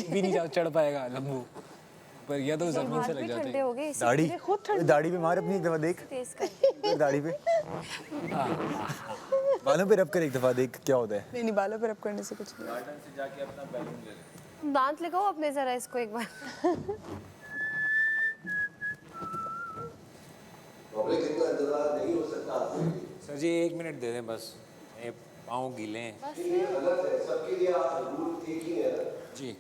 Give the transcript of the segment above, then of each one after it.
भी नहीं चढ़ पाएगा लंबू पर, या तो जमीन से लग जाते हैं। दाढ़ी दाढ़ी पे मार अपनी एक दफा देख, दाढ़ी पे बालों पे रब कर एक दफा देख क्या होता है। नहीं बालों पे रब करने से कुछ नहीं। गार्डन से जाके अपना बैलून ले ले। दांत लगाओ अपने जरा इसको एक बार। सर जी 1 मिनट दे दें बस, ये पाँव गीले हैं। गलत है सबके लिए, रूल एक ही है जी।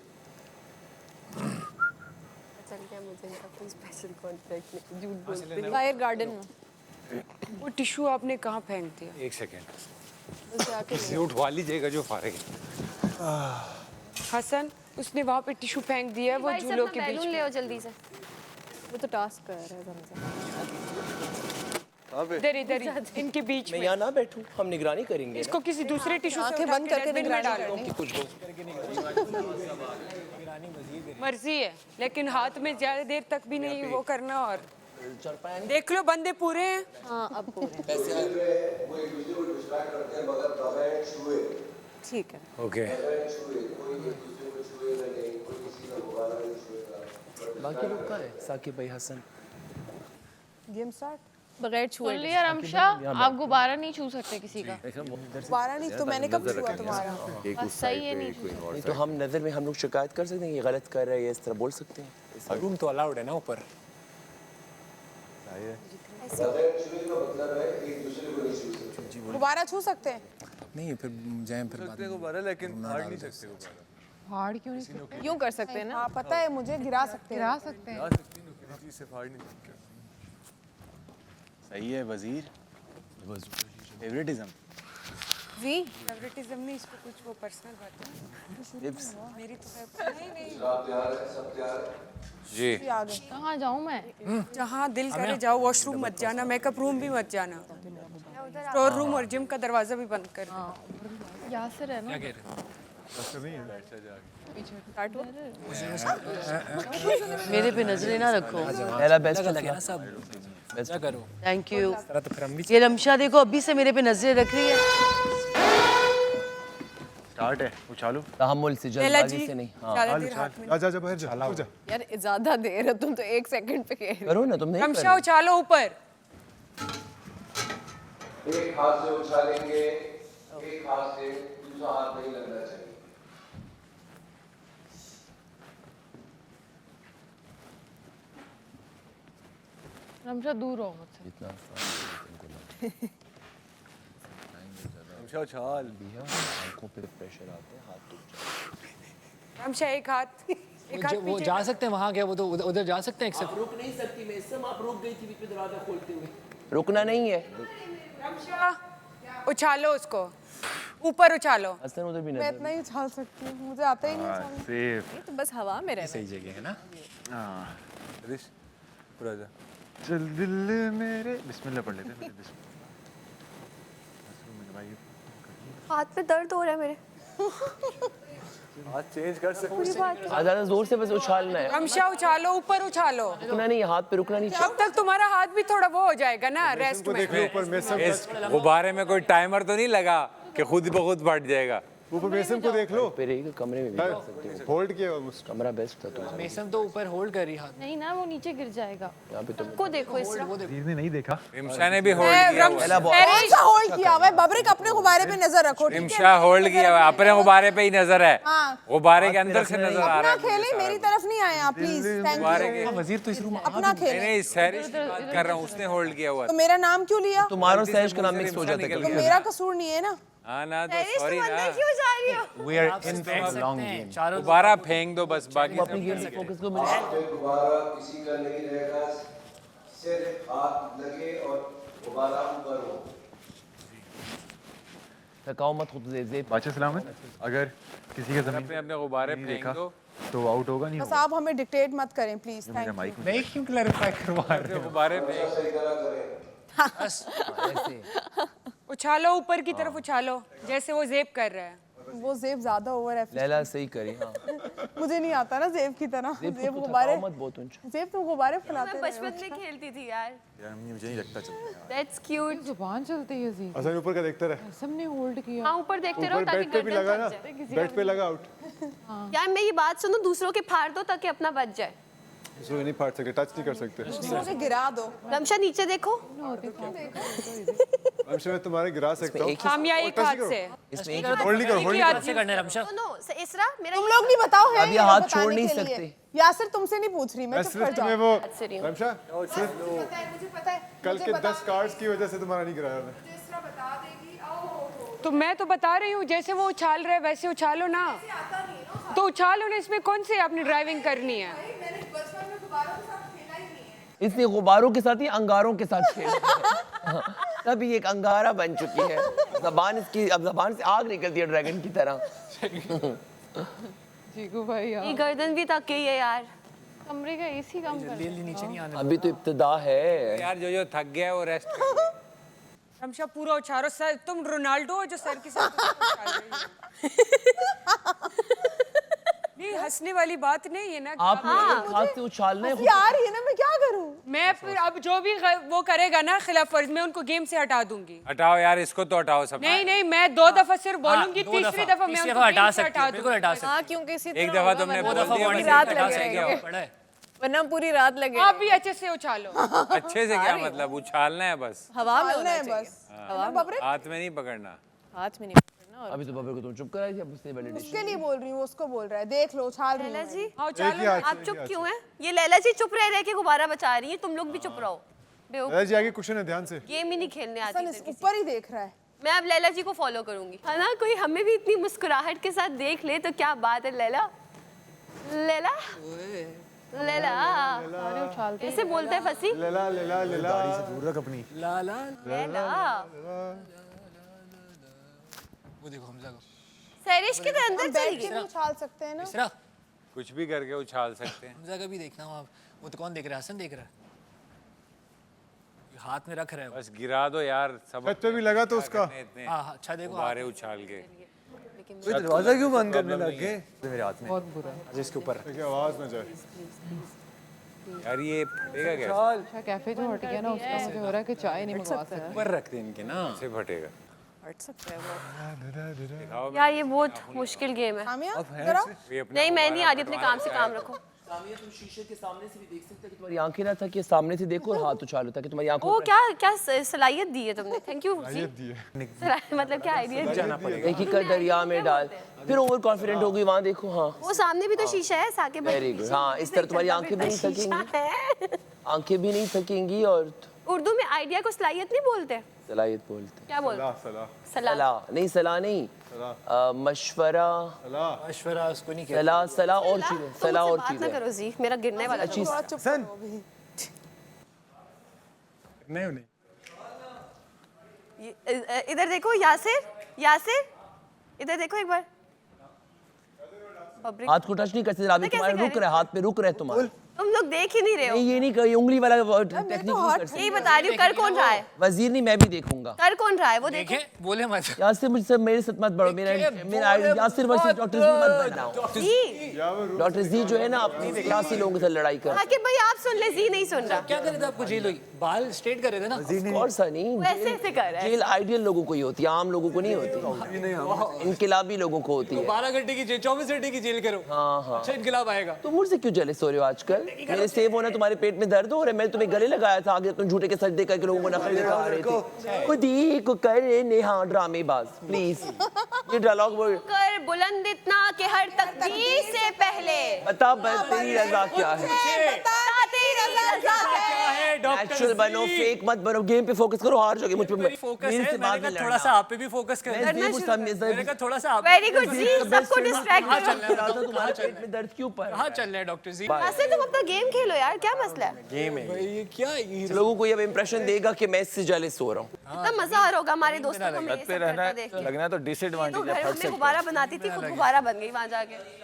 चल क्या मुझे अपनी स्पेशल कॉन्ट्रैक्ट में झूठ बोलते हैं। फायर गार्डन में वो टिश्यू आपने कहाँ फेंक दिया? 1 सेकेंड इसे उठवा लीजिएगा जो फारिग है। हसन उसने वहाँ पे टिश्यू फेंक दिया है वो झूलों के बीच बैलून ले में। आओ जल्दी से। वो तो टास्क कर रहा है। इधर इधर इनके बीच में। यहाँ ना बैठूं, हम निगरानी करेंगे। इसको किसी दूसरे टिश्यू से आंखें उठा बंद के करके डस्टबिन में निगरानी डालो। मर्जी है लेकिन हाथ में ज्यादा देर तक भी नहीं वो करना। और देख लो बंदे पूरे हैं। हाँ अब वो एक दूसरे को डिस्ट्रैक्ट करते हैं मगर बगैर छुए, ठीक है। ओके बगैर छुए कोई एक दूसरे को छुएगा नहीं, कोई किसी का गुब्बारा नहीं छुएगा। बाकी लोग कहाँ है? साकिब भाई, हसन। Game start. बगैर छुए। बोलिए रमशा, आप गुब्बारा नहीं छू सकते किसी का। गुब्बारा नहीं तो मैंने कब छुआ तुम्हारा? बस सही है, नहीं छू सकते। नहीं तो हम नजर में हम लोग शिकायत कर सकते हैं, ये गलत कर रहा है, ये इस तरह बोल सकते हैं। रूम तो अलाउड है ना ऊपर। बगैर छुए का मतलब है एक दूसरे को नहीं छू सकते। गुब्बारा छू सकते हैं? नहीं फिर जाएं फिर बाद में। गुब्बारा लेकिन हार्ड नहीं सकते गुब्बारा। हार्ड क्यों नहीं सकते? यूं कर सकते हैं ना? हाँ पता है मुझे, गिरा सकते हैं। गिरा सकते हैं। किसी चीज से फाड़ नहीं सकते। सही है वजीर। फेवरेटिज्म जी फेवरेटिज्म नहीं, इसको कुछ वो पर्सनल बात है मेरी तो नहीं नहीं। आप तैयार है, सब तैयार है? जी। आ गए। कहाँ जाऊँ मैं? जहाँ दिल करे जाओ, वॉशरूम मत जाना, मेकअप रूम भी मत जाना, स्टोर रूम और जिम का दरवाजा भी बंद कर दो। यासिर है ना? मेरे पे नजरें ना रखो। पहला बेस्ट लगे ना सब क्या करो। Thank you. तो फिर हम भी ये रमशा देखो अभी से मेरे पे नजरें रख रही है। स्टार्ट है, उछालो। तहम्मुल से, पहला जल्दबाजी जी से नहीं। हाँ ज्यादा देर हाथ में जा बाहर जा। यार ज्यादा देर है, तुम तो 1 सेकंड पे कह रहे हो। करो ना, तुम नहीं कर रमशा रहे। उछालो ऊपर। एक हाथ से उछालेंगे, एक हाथ से, दूसरा हाथ नहीं लगना चाहिए। रमशा दूर रहो मुझसे। इतना आसान उछाल आंखों पे प्रेशर आते हैं, हाथ टूट जाते हैं। रमशा एक हाथ वो जा सकते हैं वहाँ क्या, वो तो उधर जा सकते हैं एक्सेप्ट। रुक नहीं सकती मैं, इससे आप रुक गई थी बीच में दरवाजा खोलते हुए। रुकना नहीं है। रमशा उछालो उसको, ऊपर उछालो। हसन उधर भी मैं नजर। इतना ही उछाल सकती हूँ, मुझे आता ही नहीं उछालना। सेफ। ये तो बस हवा में रहना। सही जगह है ना। हां रिश पूरा जा। चल दिल मेरे, बिस्मिल्लाह पढ़ लेते हैं। बिस्मिल्लाह। हाथ में दर्द हो रहा है मेरे। हाथ चेंज कर सकते पूरी बात ज्यादा जोर से बस उछालना है, रमशा उछालो, ऊपर उछालो। रुकना नहीं है, हाथ पे रुकना नहीं चाहिए। अब तक तुम्हारा हाथ भी थोड़ा वो हो जाएगा ना रेस्ट में। ऊपर में सब इस गुब्बारे में कोई टाइमर तो नहीं लगा कि खुद ब खुद फट जाएगा? ऊपर मेसम को देख लो। पे रहेगा, कमरे में भी कर सकते हो। होल्ड किया उसको। कमरा बेस्ट था तुम्हारा। मेसम तो ऊपर होल्ड कर रही हाथ। नहीं ना, वो नीचे गिर जाएगा। यहाँ पे तुम को देखो इस वजीर ने नहीं देखा। रिमशा ने भी होल्ड किया हुआ है। कौन सा होल्ड किया हुआ है? बबरिक अपने गुब्बारे पे नजर रखो। ठीक है? रिमशा होल्ड किया हुआ है, अपने गुब्बारे पे ही नजर है। हाँ। गुब्बारे के अंदर से नजर आ रहा अपना है। खेले, मेरी तरफ नहीं आए आप प्लीज। Thank you. वजीर तो इस रूम अपना नहीं खेले। नहीं, सहरिश की बात कर रहा हूँ, उसने होल्ड किया हुआ तो मेरा नाम क्यों लिया? तुम्हारा और सहज का नाम मिक्स हो जाता है तो कभी। मेरा कसूर नहीं है ना। हाँ ना, तो सॉरी ना। क्यों जा रही हो? We are in for long game. चारों गुब्बारा फेंक दो बस, बाकी अपनी गेम से फोकस को मिले। हाथ पे गुब्बारा किसी का नहीं रहेगा, सिर्फ हाथ लगे और गुब्बारा ऊपर हो। थकाओ मत खुद जेब। बादशाह सलामत, अगर किसी के जमीन अपने अपने गुब्बारे नहीं फेंक देखा दो। तो आउट होगा, नहीं बस होगा। आप हमें डिक्टेट मत करें प्लीज। मेरा थैंक यू। माइक मैं क्यों क्लैरिफाई करवा रहे हो? गुब्बारे फेंक सही तरह करें। उछालो, ऊपर की तरफ उछालो, जैसे वो जेब कर रहा है। वो जेब ज्यादा ओवर है। लैला सही करी हाँ मुझे नहीं आता ना जेब की तरह। जेब को गुब्बारे मत बहुत ऊंचा जेब तुम गुब्बारे फैलाते मैं बचपन में खेलती थी यार। यार मुझे नहीं लगता चलता यार। That's cute. जुबान चलती है जी असन ऊपर का देखते रहे। सबने होल्ड किया हाँ ऊपर देखते रहो ऊपर ताकि बेड पे भी गर्दन लगा ना, थक जाए। बेड पे लगा आउट। यार मैं ये बात सुनो, दूसरों के फाड़ दो ताकि अपना बच जाए। दूसरों को नहीं फाड़ सकते, टच नहीं कर सकते। मुझे गिरा दो। रमशा नीचे देखो। रमशा मैं तुम्हारे गिरा सकता हूँ। हम या एक हाथ से इसमें एक होल्ड नहीं करो, होल्ड नहीं करो। से करना है रमशा नो इसरा मेरा तुम लोग नहीं बताओ है अब ये नहीं हाथ बताने छोड़ नहीं के लिए। सकते। यासिर तुमसे नहीं पूछ रही मैं, मैं चुप सिर्फ कर तुम्हें जाओ। वो रमशा सिर्फ मुझे पता है कल के 10 कार्ड्स की वजह से तुम्हारा नहीं गिराया मैं। तो मैं तो बता रही हूँ जैसे वो उछाल रहे वैसे उछालो ना। तो उछालो ना, इसमें कौन सी आपने ड्राइविंग करनी है? इसने गुब्बारों के साथ ही अंगारों के साथ खेला तभी एक अंगारा बन चुकी है। जबान इसकी अब जबान से आग निकलती है ड्रैगन की तरह। जीगू भाई यार ये गर्दन भी थक गई है यार। कमरे का एसी काम कर जल्दी नीचे नहीं आने अभी तो इब्तिदा है। यार जो थक गया है वो रेस्ट कर। रमशा पूरा उछालो सर। तुम रोनाल्डो हो जो सर के साथ उछाल रही हो। नहीं हंसने वाली बात नहीं है ना। आपने एक हाथ से उछालना है। यार ये ना मैं क्या करूं? मैं फिर अब जो भी वो करेगा ना खिलाफ वर्जी, मैं उनको गेम से हटा दूंगी। हटाओ यार इसको तो हटाओ सब। नहीं नहीं मैं 2 दफा सिर्फ बोलूंगी, दो तीसरी दफा। दफा मैं तीसरी उनको दफा गेम हटा से सकते हो, बिल्कुल हटा सकते हो। हाँ क्योंकि इसी एक दफा तुमने बोल दिया पूरी बस रात हटा लगे से क्या रहेंगे। हो? पड़ा है वरना पूरी रात लगे आप भी अच्छे से उछालो। अच्छे से क्या मतलब उछालना है बस, हवा में डालना होना है चाहिए। बस। बबरे हाथ में नहीं पकड़ना। हाथ में नहीं पकड़ना। अभी तो बबर को तुम चुप कराई थी, अब उसने वैलिडेशन। उसके लिए बोल रही हूँ, उसको बोल रहा है। देख लो उछाल रही लैला हूँ जी हाँ एक उछालो ही ना। हाथ से, आप एक ही चुप हाथ क्यों हैं? ये लैला जी चुप रह के गुब्बारा बचा रही है, तुम लोग भी चुप रहो। बेवकूफ, लैला जी आगे क्वेश्चन है, ध्यान से। गेम ही नहीं खेलने मैं। आती सन इधर इस किसी। ऊपर ही देख रहा है। मैं अब लैला जी को फॉलो करूंगी, है ना? कोई हमें भी इतनी मुस्कुराहट के साथ देख ले तो क्या बात है। लैला लैला लैला कैसे बोलते हैं फसी? लैला लैला लैला दूर रख अपनी। लाला लैला वो देखो हमजा को सैरिश के तो अंदर चली बैठ के गई। भी उछाल सकते हैं ना। इसरा कुछ भी करके उछाल सकते हैं। हमजा का भी देखना हो आप। वो तो कौन देख रहा है? हसन देख रहा है। ये हाथ में रख रहा है वो। बस गिरा दो यार सब। छत पे भी लगा तो उसका। इतने हाँ हाँ, अच्छा देखो गुब्बारे उछाल के। दरवाजा क्यों बंद करने लग गए? मेरे हाथ में बहुत बुरा जिसके ऊपर देखिए आवाज ना जाए। यार ये फटेगा कैसे? अच्छा कैफे जो हट गया ना उसका मुझे हो रहा है कि चाय नहीं मंगवा सकता। ऊपर रखते हैं इनके ना। कैसे फटेगा? हट सकता है वो। दिखाओ यार ये बहुत मुश्किल गेम है। सामिया इधर आओ। ये अपना नहीं मैं नहीं आ रही, अपने काम से काम रखो। सामिया तुम शीशे के सामने से भी देख सकते हो कि तुम्हारी आंखें ना था कि सामने से देखो और हाथ उछालो ताकि तुम्हारी आंखों ओ क्या क्या सलाहियत दी है तुमने, थैंक यू जी। दिए मतलब क्या आइडिया? एक ही कर दरिया में डाल फिर ओवर कॉन्फिडेंट हो गई वहाँ देखो। हाँ वो सामने भी तो शीशा है साकिब भाई। Very good. हाँ इस तरह तुम्हारी आंखें भी नहीं थकेंगी, आंखें भी नहीं थकेंगी और उर्दू में आइडिया को सलाहियत नहीं बोलते, सलाहियत बोलते। क्या बोलते? सलाह सलाह। सलाह नहीं, सलाह नहीं, मशवरा, सलाह मशवरा उसको नहीं कहते। सलाह सलाह और चीजें, तुम सलाह मुझसे और बात ना चीजें। करो जी, मेरा गिरने वाला अच्छी थोड़ा चुप सन। करो अभी। नहीं नहीं इधर देखो यासिर, यासिर इधर देखो एक बार। हाथ को टच नहीं कर सकते, अभी कैसे तुम्हारे रुक करें? रहे हाथ पे रुक रहे तुम्हारे। तुम लोग देख ही नहीं रहे हो। नहीं ये नहीं कर, ये उंगली वाला टेक्निक नहीं कर यही सकते। बता रही हूँ, कर कौन रहा है? वजीर नहीं, मैं भी देखूंगा। कर कौन रहा है वो देखो। देखे बोले मत। यासिर मुझसे मेरे साथ मत बढ़ो, मेरा यासिर वर्सेस डॉक्टर जी मत बनाओ। जी डॉक्टर जी जो है ना अपनी क्लासी लोगों के साथ लड़ाई कर। साकिब भाई आप सुन ले, जी नहीं सुन रहा। क्या करे थे आपको? जेल हुई बाल स्ट्रेट करे थे ना। और सा नहीं, वो ऐसे ऐसे कर रहा है। जेल आइडियल लोगों को ही होती है, आम लोगों को नहीं होती, इनकलाबी लोगों को होती है। 12 घंटे की जेल, 24 घंटे की जेल करो। हाँ हाँ। अच्छा इनकलाब आएगा। तुम मुझसे क्यों जेलस हो रहे हो आजकल? मेरे सेव होना तुम्हारे पेट में दर्द हो रहा है। मैं तुम्हें गले लगाया था, आगे तुम झूठे के सजदे करके लोगों को नखरे दिखा रहे थे। खुदी को करे नेहा ड्रामेबाज, प्लीज ये डायलॉग बोल। कर बुलंद इतना कि हर तकदीर से पहले बता तेरी रजा क्या है? बता तेरी रजा क्या है? नेचुरल बनो, फेक मत बनो, गेम पे फोकस करो, हार जाओगे मुझ पे। फोकस मेरे है, से बात मैंने नहीं कहा थोड़ा सा लड़ना। आप पे भी फोकस कर। मैं करना ज़ीब शुरू- समझ- मैंने कहा थोड़ा सा आप वेरी गुड जी, सबको डिस्ट्रैक्ट कहाँ करो। चल रहा था तुम्हारे पेट में दर्द क्यों पड़ रहा कहाँ चल रहे हैं डॉक्टर जी? ऐसे तुम अपना गेम खेलो यार, क्या मसला है? गेम है भाई ये क्या है? है? लोगों को ये इंप्रेशन देगा कि मैं इससे जेलस हो रहा हूँ। कितना मजा आ रहा होगा हमारे दोस्तों को मैं ये सब करता देख के। लगना तो तो डिसएडवांटेज घर में मैं गुब्बारा बनाती थी, खुद गुब्बारा बन गई वहां जाके।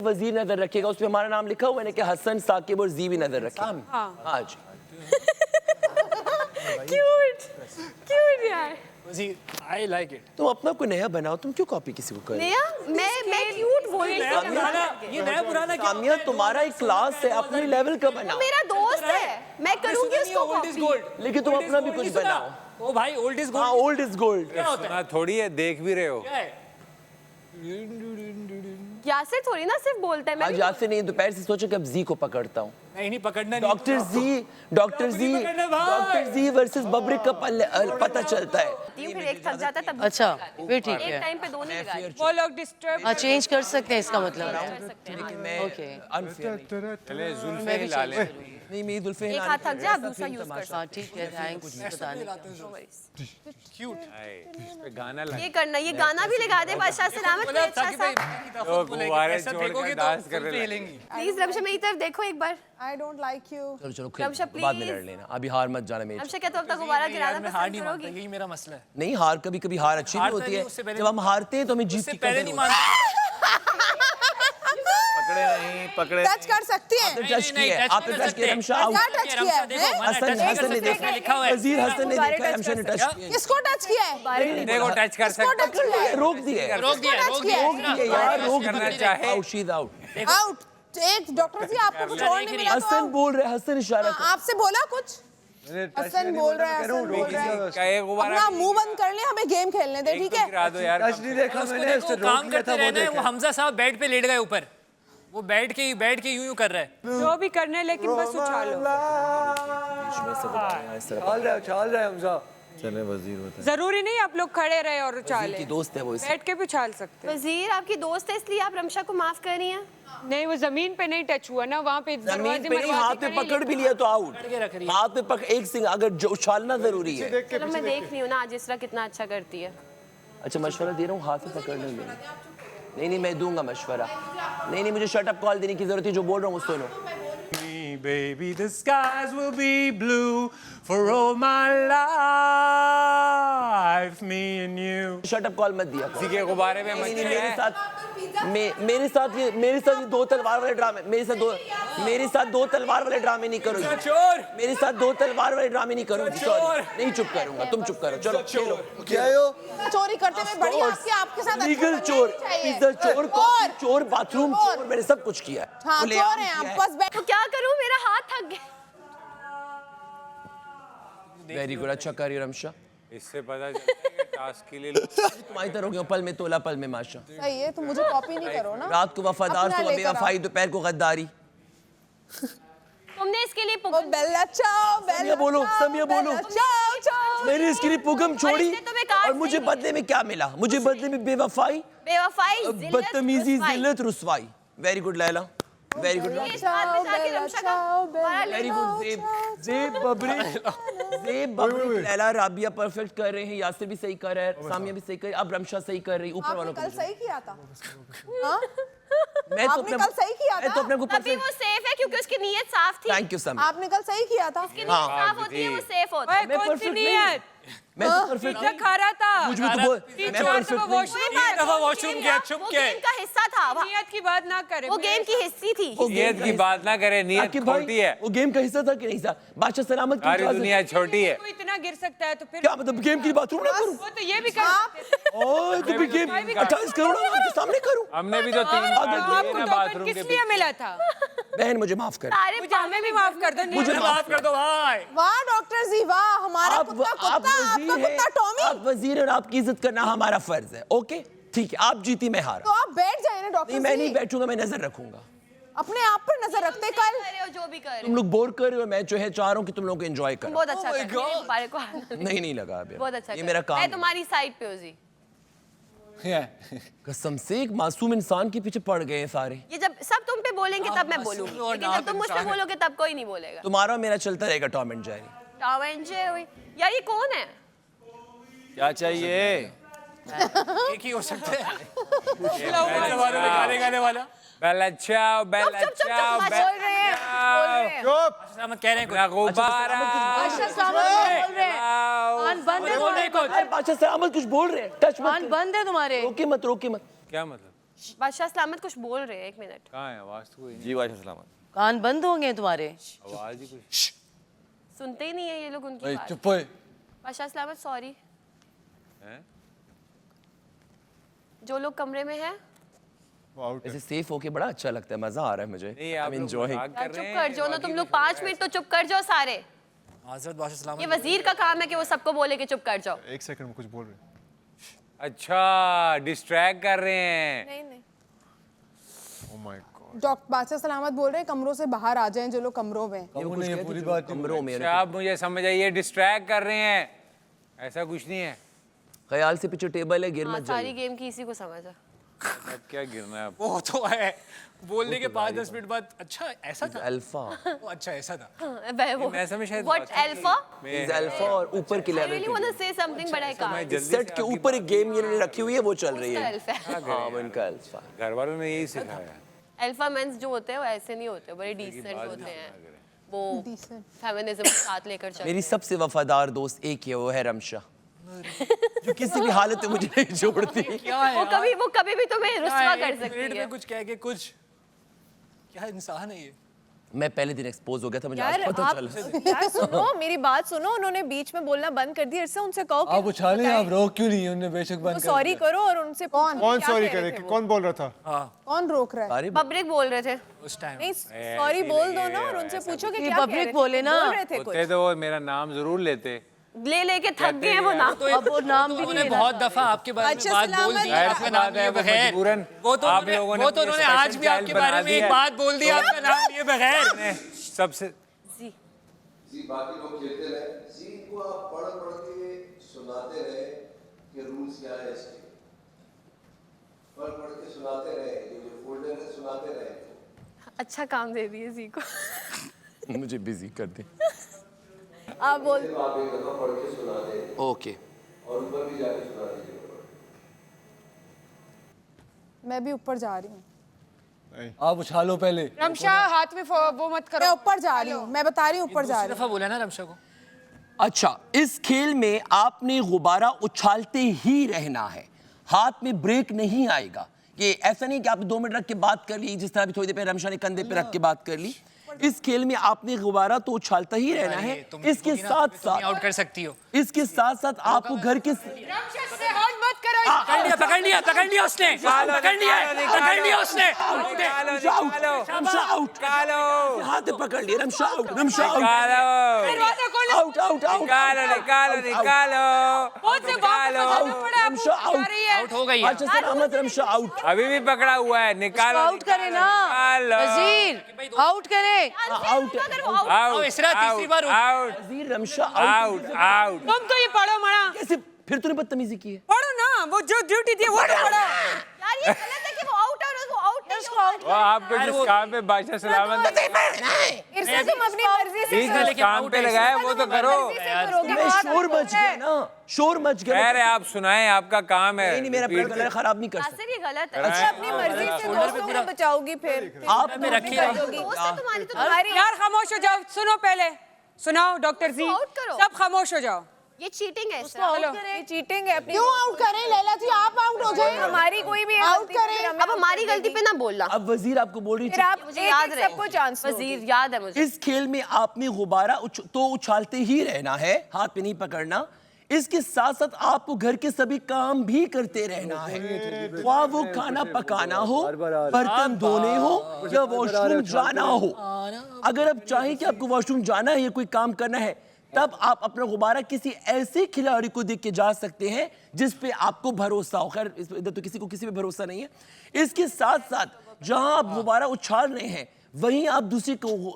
वजीर नजर रखेगा, उस पे हमारा नाम लिखा हुआ है ना कि हसन, साकिब और जी भी नजर रखेगा। हाँ जी। क्यूट क्यूट यार। जी आई लाइक इट। तुम अपना कोई नया बनाओ, तुम क्यों कॉपी किसी को कर रहे नया मैं क्यूट बोल रही हूँ। ये नया पुराना हो? सामिया तुम्हारा एक क्लास है, अपने लेवल का बनाओ। मेरा दोस्त है, मैं करूंगी उसको ओल्ड इज गोल्ड। लेकिन तुम अपना भी कुछ बनाओ। ओ भाई ओल्ड इज हाँ गोल्ड ओल्ड इज गोल्ड। सुना थोड़ी है, देख भी रहे हो। क्या है? यासिर थोड़ी ना सिर्फ बोलता है, मैं आज भी याद से नहीं, दोपहर से सोचा कि अब जी को पकड़ता हूँ। नहीं पकड़ना डॉक्टर जी वर्सेस बबरी का पता चलता है। बोलती हूँ, फिर एक थक जाता है तब अच्छा फिर ठीक एक है। टाइम पे दो नहीं लगा रही। वो लोग डिस्टर्ब हाँ चेंज कर सकते हैं इसका मतलब। कर सकते हैं। मैं ओके अनफेयर चले जुल्फे हिला ले। नहीं, मेरी जुल्फे एक हाथ थक जाए, आप दूसरा यूज कर सकते हाँ ठीक है, थैंक्स बताने का। इस पे गाना लगा। ये करना, ये गाना भी लगा दे बादशाह सलामत को अच्छा सा। तो गुब्बारे छोड़कर डांस करने लगे। प्लीज रमशा मेरी तरफ देखो एक बार। I don't like you. चलो चलो रमशा, खेल, बाद में please। लड़ लेना, अभी हार मत जाना मेरी। रमशा क्या तुम तक गुब्बारा गिराना मैं हार पसंद नहीं मानता, करोगी? यही मेरा मसला है। नहीं, हार कभी कभी हार अच्छी भी हारता होती नहीं, है। उससे पहले जब हम हारते हैं तो हमें जीत उससे की पहले कदर नहीं होती है। पकड़े नहीं, पकड़े टच कर सकती हैं। आपने टच किया है, आपने टच किया, रमशा आउट। क्या टच किया है? हसन ने देखा, वजीर हसन ने देखा, रमशा ने टच किया। किसको टच किया है? देखो टच कर किसको सकते टच किया है? रोक दिया, किसको टच किया है? यार रोक करना दिया। चाहे। Out, she is out. Out. एक डॉक्टर जी आपको कुछ और नहीं मिला तो हसन बोल रहे, हसन इशारा कर। आपसे बोला कुछ? हसन बोल रहा है, हसन बोल रहा है। का एक गुब्बारा अपना मुंह बंद कर ले, हमें गेम खेलने दे, ठीक है? गिरा दो यार। टच नहीं देखा मैंने, उसने रोक काम लिया था, करते वो रहना है। वो देखा। हमजा साहब बेड पे लेट गए ऊपर, वो बैठ के यूं कर रहा है। जो भी करना है, लेकिन बस उछालो। उछाल रहा है हमजा। चले वजीर होता है। जरूरी नहीं आप लोग खड़े रहे और उछाले, की दोस्त है वो इस बैठ के भी उछाल सकते हैं। वजीर आपकी दोस्त है इसलिए आप रमशा को माफ कर रही हैं। नहीं, वो जमीन पे नहीं टच हुआ ना, वहाँ पे जमीन दरवाजे पे नहीं, हाथ पे पकड़ भी लिया तो आउट। हाथ पे पकड़, एक सिंह अगर जो उछालना जरूरी है। चलो मैं देख रही हूँ ना आज इसरा कितना अच्छा करती है। अच्छा मशवरा दे रहा हूँ, हाथ पे पकड़ने में। नहीं मैं दूंगा मशवरा। नहीं मुझे शट अप कॉल देने की जरूरत है, जो बोल रहा हूँ सुनो। Baby, the skies will be blue for all my life, me and you. Shut up call मत दिया करो। किसी के गुब्बारे में मच्छर मेरे है। साथ मेरे साथ ये दो तलवार वाले ड्रामे, मेरे साथ दो तलवार वाले ड्रामे नहीं करोगे। चोर। मेरे साथ दो तलवार वाले ड्रामे नहीं करोगे। सॉरी, नहीं चुप करूंगा, तुम चुप करो। चलो खेलो। क्या है वो? चोरी करते हुए बड़ी आपके साथ लीगल चोर, पिज्जा चोर, कॉफी चोर, बाथरूम चोर, मैंने सब कुछ किया है। हाँ चोर हैं आप, बस तो क्या करूँ, मेरा हाथ थक गया। वेरी गुड, अच्छा कर रही हो रमशा। इससे पता चलता है कि टास्क के लिए तुम्हारी तरह हो गया, पल में तोला पल में माशा। सही है, तुम मुझे कॉपी नहीं करो ना। रात को वफादार, अपना सुबह लेकर आओ। बेवफाई, दोपहर को गद्दारी। तुमने इसके लिए ओ बेला चाओ, समिया बोलो, समिया बोलो। चाओ चाओ। मैंने इसके लिए पुगम छोड़ी इसने तुम्हें कहा और मुझे बदले में क्या मिला? मुझे बदले में बेवफाई, बेवफाई, बदतमीजी, जिल्लत, रुसवाई। Very good Laila, very good, very good. Zeb Babri Laila Rabia perfect कर रहे हैं, यासिर भी सही कर रहा है, सामिया भी सही कर रही है, अब रमशा सही कर रही है। ऊपर वालों आपने को कल सही किया था। हाँ? मैं तो आपने कल सही किया मैं था। तो अपने को तभी वो सेफ है क्योंकि उसकी नीयत साफ थी। Thank you Samiya. आपने कल सही किया था। उसकी नीयत साफ होती है, वो सेफ होता है। ओए, कौन सी नीयत? मैं तो परफेक्ट पिज्जा खा रहा था। मुझ में तो बोल, मैं परफेक्ट नहीं। कोई बात नहीं, वॉशरूम गया, छुप वो के। गेम का हिस्सा था। नियत की बात ना करे। वो गेम की हिस्सी थी। नियत की बात ना करे, नियत आकिब भाई, छोटी है। वो गेम का हिस्सा था कि नहीं था? बादशाह सलामत की सारी इजाजत- दुनिया छोटी है। वो इतना गिर सकता है तो फिर क्या मतलब गेम की बात ना करूं? वो तो ये भी कर सकते थे। ओए तो भी गेम 28 करोड़ के सामने करूं? हमने भी तो 3 तो बार दिए आपको ना टोकन बाथरूम किस के लिए मिला था? बहन मुझे माफ कर। सारे मुझे हमें भी माफ कर दो। मुझे माफ कर दो भाई। वाह डॉक्टर जी वाह, हमारा आप कुत्ता कुत्ता, आप आपका वजीर कुत्ता हैं, टॉमी। आप वजीर और आपकी इज्जत करना हमारा फर्ज है। ओके ठीक है, आप जीती मैं हारा। तो आप बैठ जाए ना डॉक्टर नहीं मैं नहीं जी। बैठूंगा, मैं नजर रखूंगा। अपने आप पर नजर रखते कल। कर रहे हो जो भी कर रहे तुम लोग बोर कर रहे हो, मैं जो है चाह रहा हूँ कि तुम लोग को एंजॉय हो। करो। बहुत अच्छा कर रहे हो, मेरे गुब्बारे को नहीं लगा अभी, बहुत अच्छा ये कर मेरा रहे हो। काम मैं है। तुम्हारी साइड पे हूँ जी। कसम से एक मासूम इंसान के पीछे पड़ गए हैं सारे। ये जब सब तुम पे बोलेंगे तब मैं बोलूंगी, लेकिन जब तुम मुझ पे बोलोगे तब कोई नहीं बोलेगा। तुम्हारा और मेरा चलता रहेगा Tom and Jerry. Tom and Jerry. यार ये कौन है? क्या चाहिए? एक ही हो सकता है। गाने वाला। बेला चाओ, बेला चुप, चाओ, बोल रहे हैं, बोल रहे हैं। सामत कह रहे हैं बेला गुब्बारा। कान बंद है तुम्हारे। अरे बादशाह सलामत कुछ बोल रहे हैं, टच मत कान करो। बंद है तुम्हारे। रोके मत। क्या मतलब? बादशाह सलामत कुछ बोल रहे हैं, एक मिनट। कहाँ है आवाज? तो कोई नहीं, जी बादशाह सलामत। कान बंद होंगे तुम्हारे। आवाज ही कुछ। सुनते ही नहीं है ये लोग उनकी बात। चुप हो। बादशाह सलामत सॉरी। जो लोग कमरे में हैं ऐसे सेफ होके बड़ा अच्छा लगता है, मजा आ रहा है मुझे। नहीं, आई आप एम लोग एंजॉयिंग। मजाक कर चुप रहे कर हैं, जाओ ना बाकी तुम लोग, लोग 5 मिनट तो चुप कर जाओ सारे। हजरत बादशाह ये सलामत वजीर का काम है कि वो सबको बोले कि चुप कर जाओ। एक सेकंड में कुछ बोल रहे हैं। अच्छा डिस्ट्रैक्ट कर रहे हैं। नहीं नहीं ओह माय गॉड। डॉक्टर बादशाह सलामत बोल रहे हैं कमरों से बाहर आ जाएं जो लोग कमरों में। ये पूरी बात कमरों में अच्छा आप मुझे समझ आइए, डिस्ट्रैक्ट कर रहे हैं, ऐसा कुछ नहीं है। ख्याल से पीछे टेबल है, गिर हाँ, मत सारी जाइए। गेम की इसी को समझ है। अब क्या गिरना है? वो तो है, बोलने के 5-10 मिनट बाद अच्छा ऐसा था, अल्फा वो अच्छा ऐसा था। ऐसा में शायद What alpha? इज अल्फा और ऊपर की I level really want to say something but I can't. इस सेट के ऊपर एक गेम इन्होंने रखी हुई है, वो चल रही उसका है। alpha है। हाँ वो इनका अल्फा। घर वालों ने यही सिखाया। अल्फा मेंस जो होते हैं वो ऐसे नहीं होते, बड़े डिसेंट होते हैं, वो फेमिनिज्म को साथ लेकर चलते मेरी सबसे वफादार दोस्त एक ही है, वो है रमशा, जो किसी भी हालत में मुझे नहीं छोड़ती। हैं। वो कभी भी तुम्हें रुस्वा कर सकती मिनट है। में कुछ कह के कुछ, क्या इंसान है ये। मैं पहले दिन एक्सपोज हो गया था, मुझे आज पता चला। यार सुनो मेरी बात सुनो, उन्होंने बीच में बोलना बंद कर दिया, इससे उनसे कहो आप उछाले, आप रोक क्यों नहीं? उन्होंने बेशक बंद कर सॉरी करो और उनसे कौन सॉरी करे? कौन बोल रहा था? कौन रोक रहा है? सारी पब्लिक बोल रहे थे उस टाइम नहीं सॉरी बोल दो ना और उनसे पूछो कि ये क्या public बोले ना। बोल रहे थे कुछ। होते तो वो मेरा नाम जरूर लेते। ले थक गए हैं वो नाम। अब वो नाम भी उन्होंने नहीं बहुत दफा आपके बारे में अच्छा, बात बोल दी, सलामत। आपका नाम लिए बगैर। मजबूरन वो तो आप लोगों ने उन्होंने आज भी आपके बारे में एक बात बोल दी, आपका नाम लिए बगैर। सबसे जी बाकी लोग खेलते रहे, जी को आप पढ़ के सुनाते रहे कि रूल्स क्या है इसके, पढ़ के सुनाते रहे, ये जो फोल्डर है सुनाते रहे। अच्छा काम दे दिए जी को। मुझे बिजी कर दे। आप बोल आप एक दफा पढ़ के सुना दें ओके। और ऊपर भी जाके सुना दीजिएगा। मैं भी ऊपर जा रही हूँ। आप उछालो पहले। रमशा हाथ में वो मत मैं करो। ऊपर जा रही हूँ, मैं बता रही हूँ ऊपर जा रही हूँ। दफा बोला ना रमशा को। अच्छा, इस खेल में आपने गुब्बारा उछालते ही रहना है, हाथ में ब्रेक नहीं आएगा। ये ऐसा नहीं कि आप 2 मिनट रख के बात कर ली, जिस तरह भी थोड़ी देर पहले रमशा ने कंधे पे रख के बात कर ली। इस खेल में आपने गुब्बारा तो उछालता ही रहना है। इसके साथ साथ आउट कर सकती हो। इसके साथ साथ आपको घर के रमशा से हाथ मत करो। पकड़ लिया उसने, पकड़ लिया उसने। रमशा आउट, हाथ पकड़ लिया, रमशा आउट, रमशा आउट, दरवाजा खोलो। आउट, आउट, आउट, बहुत से वापस जाना पड़ा। रमशा जा रही है। आउट हो गई। अच्छा सलामत, रमशा आउट। अभी भी पकड़ा हुआ है, निकालो आउट करे ना वजीर, आउट करे। आउट, आउट इसरा तीसरी बार आउट वजीर रमशा आउट। Out out. तुम तो ये पढ़ो मना, कैसे फिर तूने बदतमीजी की है? पढ़ो ना, वो जो ड्यूटी थी वो तो पढ़ो। यार ये गलत है कि वो आउट है और उसको आउट नहीं आउट। वो आपको जिस काम पे बादशाह सलामत इरसा तुम अपनी मर्जी से जिस काम पे लगाया वो तो करो। मैं शोर मच गया ना, शोर मच गया। खैर है, आप सुनाएं, आपका काम है। नहीं, मेरा कलर खराब नहीं कर सकता। आसिर ये गलत है। अच्छा अपनी मर्जी से दोस्तों को बचाओगी फिर आपने रखी है। दोस्त है तुम्हारी तो तुम्हारी। यार खामोश हो जाओ, सुनो पहले सुनाओ डॉक्टर जी, आउट करो। सब खामोश हो जाओ। ये चीटिंग है सर। आउट करें, चीटिंग है अपनी। क्यों आउट करें लैला जी? आप आउट हो जाए, हमारी कोई भी आउट करें। अब हमारी गलती पे ना बोलना। अब वजीर आपको बोल रही फिर आप मुझे याद रहे। सबको चांस वजीर याद है मुझे। इस खेल में आपने गुब्बारा तो उछालते ही रहना है, हाथ पे नहीं पकड़ना। इसके साथ साथ आपको घर के सभी काम भी करते रहना है, ख्वाह वो खाना पकाना हो, बर्तन धोने हो या वॉशरूम जाना हो। अगर आप चाहें कि आपको वॉशरूम जाना है या कोई काम करना है, तब आप अपना गुब्बारा किसी ऐसे खिलाड़ी को देख के जा सकते हैं जिस पे आपको भरोसा हो। खैर इधर तो किसी को किसी पे भरोसा नहीं है। इसके साथ साथ जहां आप गुब्बारा उछाल रहे हैं, वहीं आप दूसरे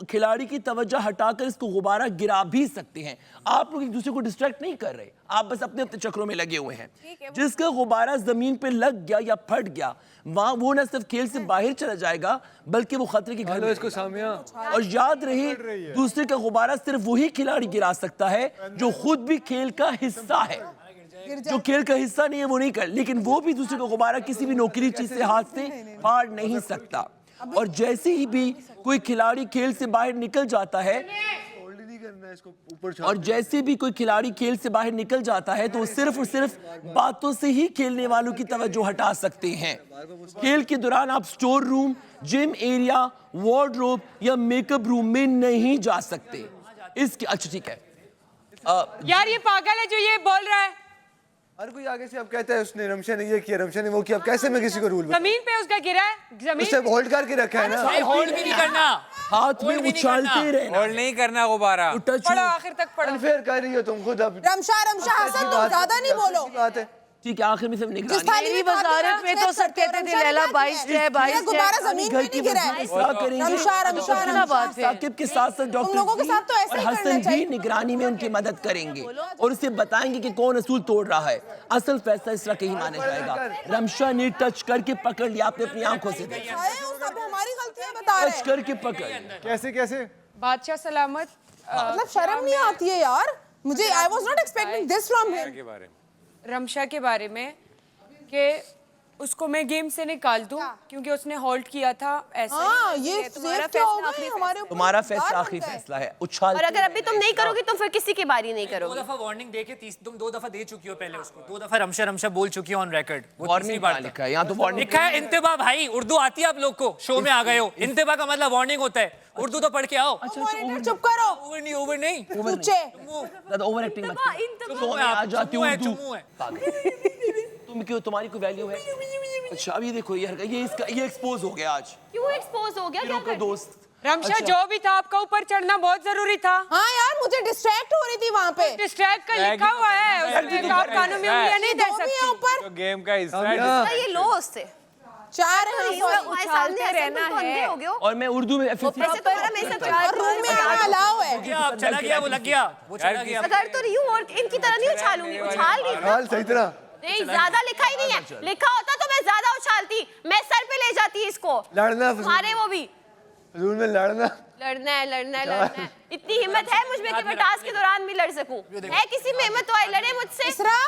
खिलाड़ी की तवज्जो हटाकर इसको गुब्बारा गिरा भी सकते हैं। आप लोग एक दूसरे को डिस्ट्रैक्ट नहीं कर रहे, आप बस अपने अपने चक्रों में लगे हुए हैं। जिसका गुब्बारा जमीन पे लग गया या फट गया, वहां वो न सिर्फ खेल से बाहर चला जाएगा बल्कि वो खतरे के घर में इसको सामिया। और याद रहे, दूसरे का गुब्बारा सिर्फ वही खिलाड़ी गिरा सकता है जो खुद भी खेल का हिस्सा है। जो खेल का हिस्सा नहीं है वो नहीं कर, लेकिन वो भी दूसरे का गुब्बारा किसी भी नोकीली चीज से हाथ से फाड़ नहीं सकता। और जैसे ही भी कोई खिलाड़ी खेल से बाहर निकल जाता है, और जैसे भी कोई खिलाड़ी खेल से बाहर निकल जाता है, तो वो सिर्फ और सिर्फ बातों से ही खेलने वालों की तवज्जो हटा सकते हैं। खेल के दौरान आप store room, gym area, wardrobe या मेकअप रूम में नहीं जा सकते। इसके अच्छा ठीक है। यार ये पागल है जो ये बोल रहा है। हर कोई आगे से अब कहता है उसने रमशा ने ये किया, रमशा ने वो किया, अब कैसे मैं किसी को रूल जमीन पे उसका गिरा है, जमीन उससे होल्ड करके रखा है ना। होल्ड भी नहीं करना, हाथ में उछालते रहना, होल्ड नहीं करना गुब्बारा। पढ़ो आखिर तक पढ़ो। अनफेयर कर रही हो तुम खुद। अब रमशा हसन तुम ज्यादा नहीं बोलो। बात है ठीक है, आखिर में सब निगरानी। मेरी वजारत में तो सब कहते थे लैला 22 है 22 है, गुब्बारा जमीन पे नहीं गिरा है। रमशा साकिब के साथ साथ डॉक्टर लोगों के साथ तो ऐसे और ही करना हसन भी चाहिए। निगरानी में उनकी मदद करेंगे और उसे बताएंगे कि कौन असूल तोड़ रहा है। असल फैसला इस तरह के ही माना जाएगा। रमशा ने टच करके पकड़ लिया, आपने अपनी आंखों से देखा, सब हमारी गलतियां बता रहे टच हैं। करके पकड़। कैसे कैसे बादशाह सलामत। मतलब शर्म नहीं आती है यार मुझे। I was not expecting this from him. Ramsha के बारे में कि उसको मैं गेम से निकाल दूं क्योंकि उसने होल्ड किया था ऐसे। हाँ ये सेफ क्या होगा हमारे ऊपर। तुम्हारा फैसला आखिरी फैसला है। उछाल और अगर अभी तुम नहीं करोगे तो फिर किसी की बारी नहीं 2 करोगे। दफा वार्निंग देके तुम 2 दफा दे चुकी हो पहले उसको। 2 दफा रमशा बोल चुकी हो ऑन रिकॉर्ड। वो तीसरी वार्निंग बार लिखा है यहाँ तो, वार्निंग लिखा है इंतबा। भाई उर्दू आती है आप लोग को, शो में आ गए हो। इंतबा का मतलब वार्निंग होता है, उर्दू तो पढ़ के आओ। चुप करो। ओवर नहीं पूछे ज्यादा ओवर एक्टिंग मत करो। तो मैं आ जाती हूँ उर्दू। तुम क्यों, तुम्हारी कोई वैल्यू है? अच्छा अब ये देखो ये एक्सपोज हो गया आज। क्यों एक्सपोज हो गया? क्या कर दोस्त रमशा जो भी था आपका ऊपर चढ़ना बहुत जरूरी था। हाँ यार मुझे डिस्ट्रैक्ट हो रही थी वहाँ पे। डिस्ट्रैक्ट का लिखा हुआ है उसमें, आप कानों में उंगलियां नहीं दे सकती ऊपर गेम का हिस्सा है। ये लो उससे 4 उछालते रहना है। और मैं उर्दू में वैसे तो मेरा मेरे साथ रूम में आना अलाउ है। अब चला गया, वो लग गया, वो चला गया। अगर तो रही हूँ और इनकी तरह नहीं उछालूंगी। उछाल रही हूँ हाल सही तरह नहीं, ज्यादा लिखा ही नहीं है। लिखा होता तो मैं ज्यादा उछालती, मैं सर पे ले जाती इसको। लड़ना मारे वो भी फजूल में लड़ना है। इतनी हिम्मत है मुझ में कि मैं टास्क के दौरान भी लड़ सकूं। है किसी में हिम्मत तो आई लड़े मुझसे। इसरा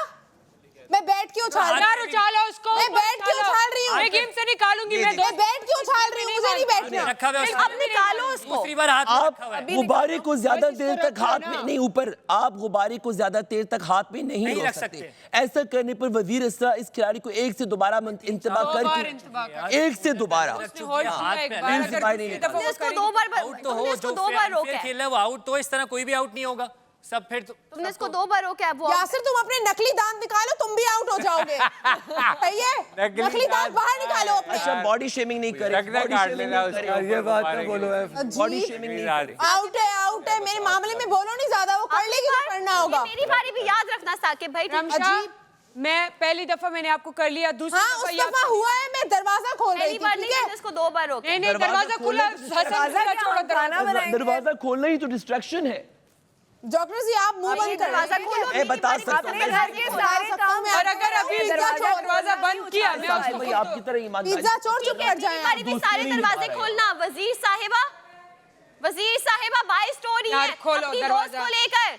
मैं बैठ के उछाल रही यार उछालो उसको। मैं बैठ के उछाल रही हूँ। मैं गेम से निकालूंगी। मैं मैं बैठ के उछाल रही हूँ, मुझे नहीं बैठना। रखा हुआ है उसने। अब निकालो उसको। दूसरी बार हाथ में आप रखा हुआ है। गुब्बारे को ज्यादा देर तक हाथ में नहीं, ऊपर आप गुब्बारे को ज्यादा देर तक हाथ में नहीं नहीं रोक रख सकते। सकते। ऐसा करने पर वजीर इसरा इस खिलाड़ी को एक से दोबारा इंतबा करके एक से दोबारा होल्ड किया एक बार, नहीं, अगर नहीं, दूसरी दफा वो इसको 2 बार आउट तो हो, तुमने इसको जो 2 बार रोका फेयर है। खेल रहा है वो आउट तो। इस तरह कोई भी आउट नहीं होगा सब। फिर तुमने इसको 2 बार रोका है। वो यासिर तुम अपने नकली दांत निकालो, तुम भी आउट हो जाओगे। सही है, नकली दांत बाहर निकालो अपने। अच्छा बॉडी शेमिंग नहीं करे, रगड़ा काट लेना उसका। ये बात ना बोलो है। बॉडी शेमिंग नहीं करे। आउट है मेरे मामले में बोलो नहीं ज्यादा, वो कर लेगी जो करना होगा। मेरी बारी भी याद रखना साकिब भाई। रमशा मैं पहली दफा मैंने आपको कर लिया, दूसरी हाँ उस दफा हुआ है, मैं दरवाजा खोल रही पहली थी, बार ठीक नहीं, है। मैंने इसको 2 बार रोका। नहीं दरवाजा खुला, छोड़ो दरवाजा खोलना ही तो डिस्ट्रैक्शन है। डॉक्टर जी आप मुंह बंद कर दरवाजा खोलो। मैं बता सकता हूँ। घर के सारे काम और अगर अभी दरवाजा बंद किया मैं साकिब भाई आपकी तरह ईमानदारी पिज्जा चोर चुप कर जाए। बारी में सारे दरवाजे खोलना। वजीर साहिबा 22 स्टोरी है यार, खोलो अपनी दोस्त दरवाजा। को लेकर।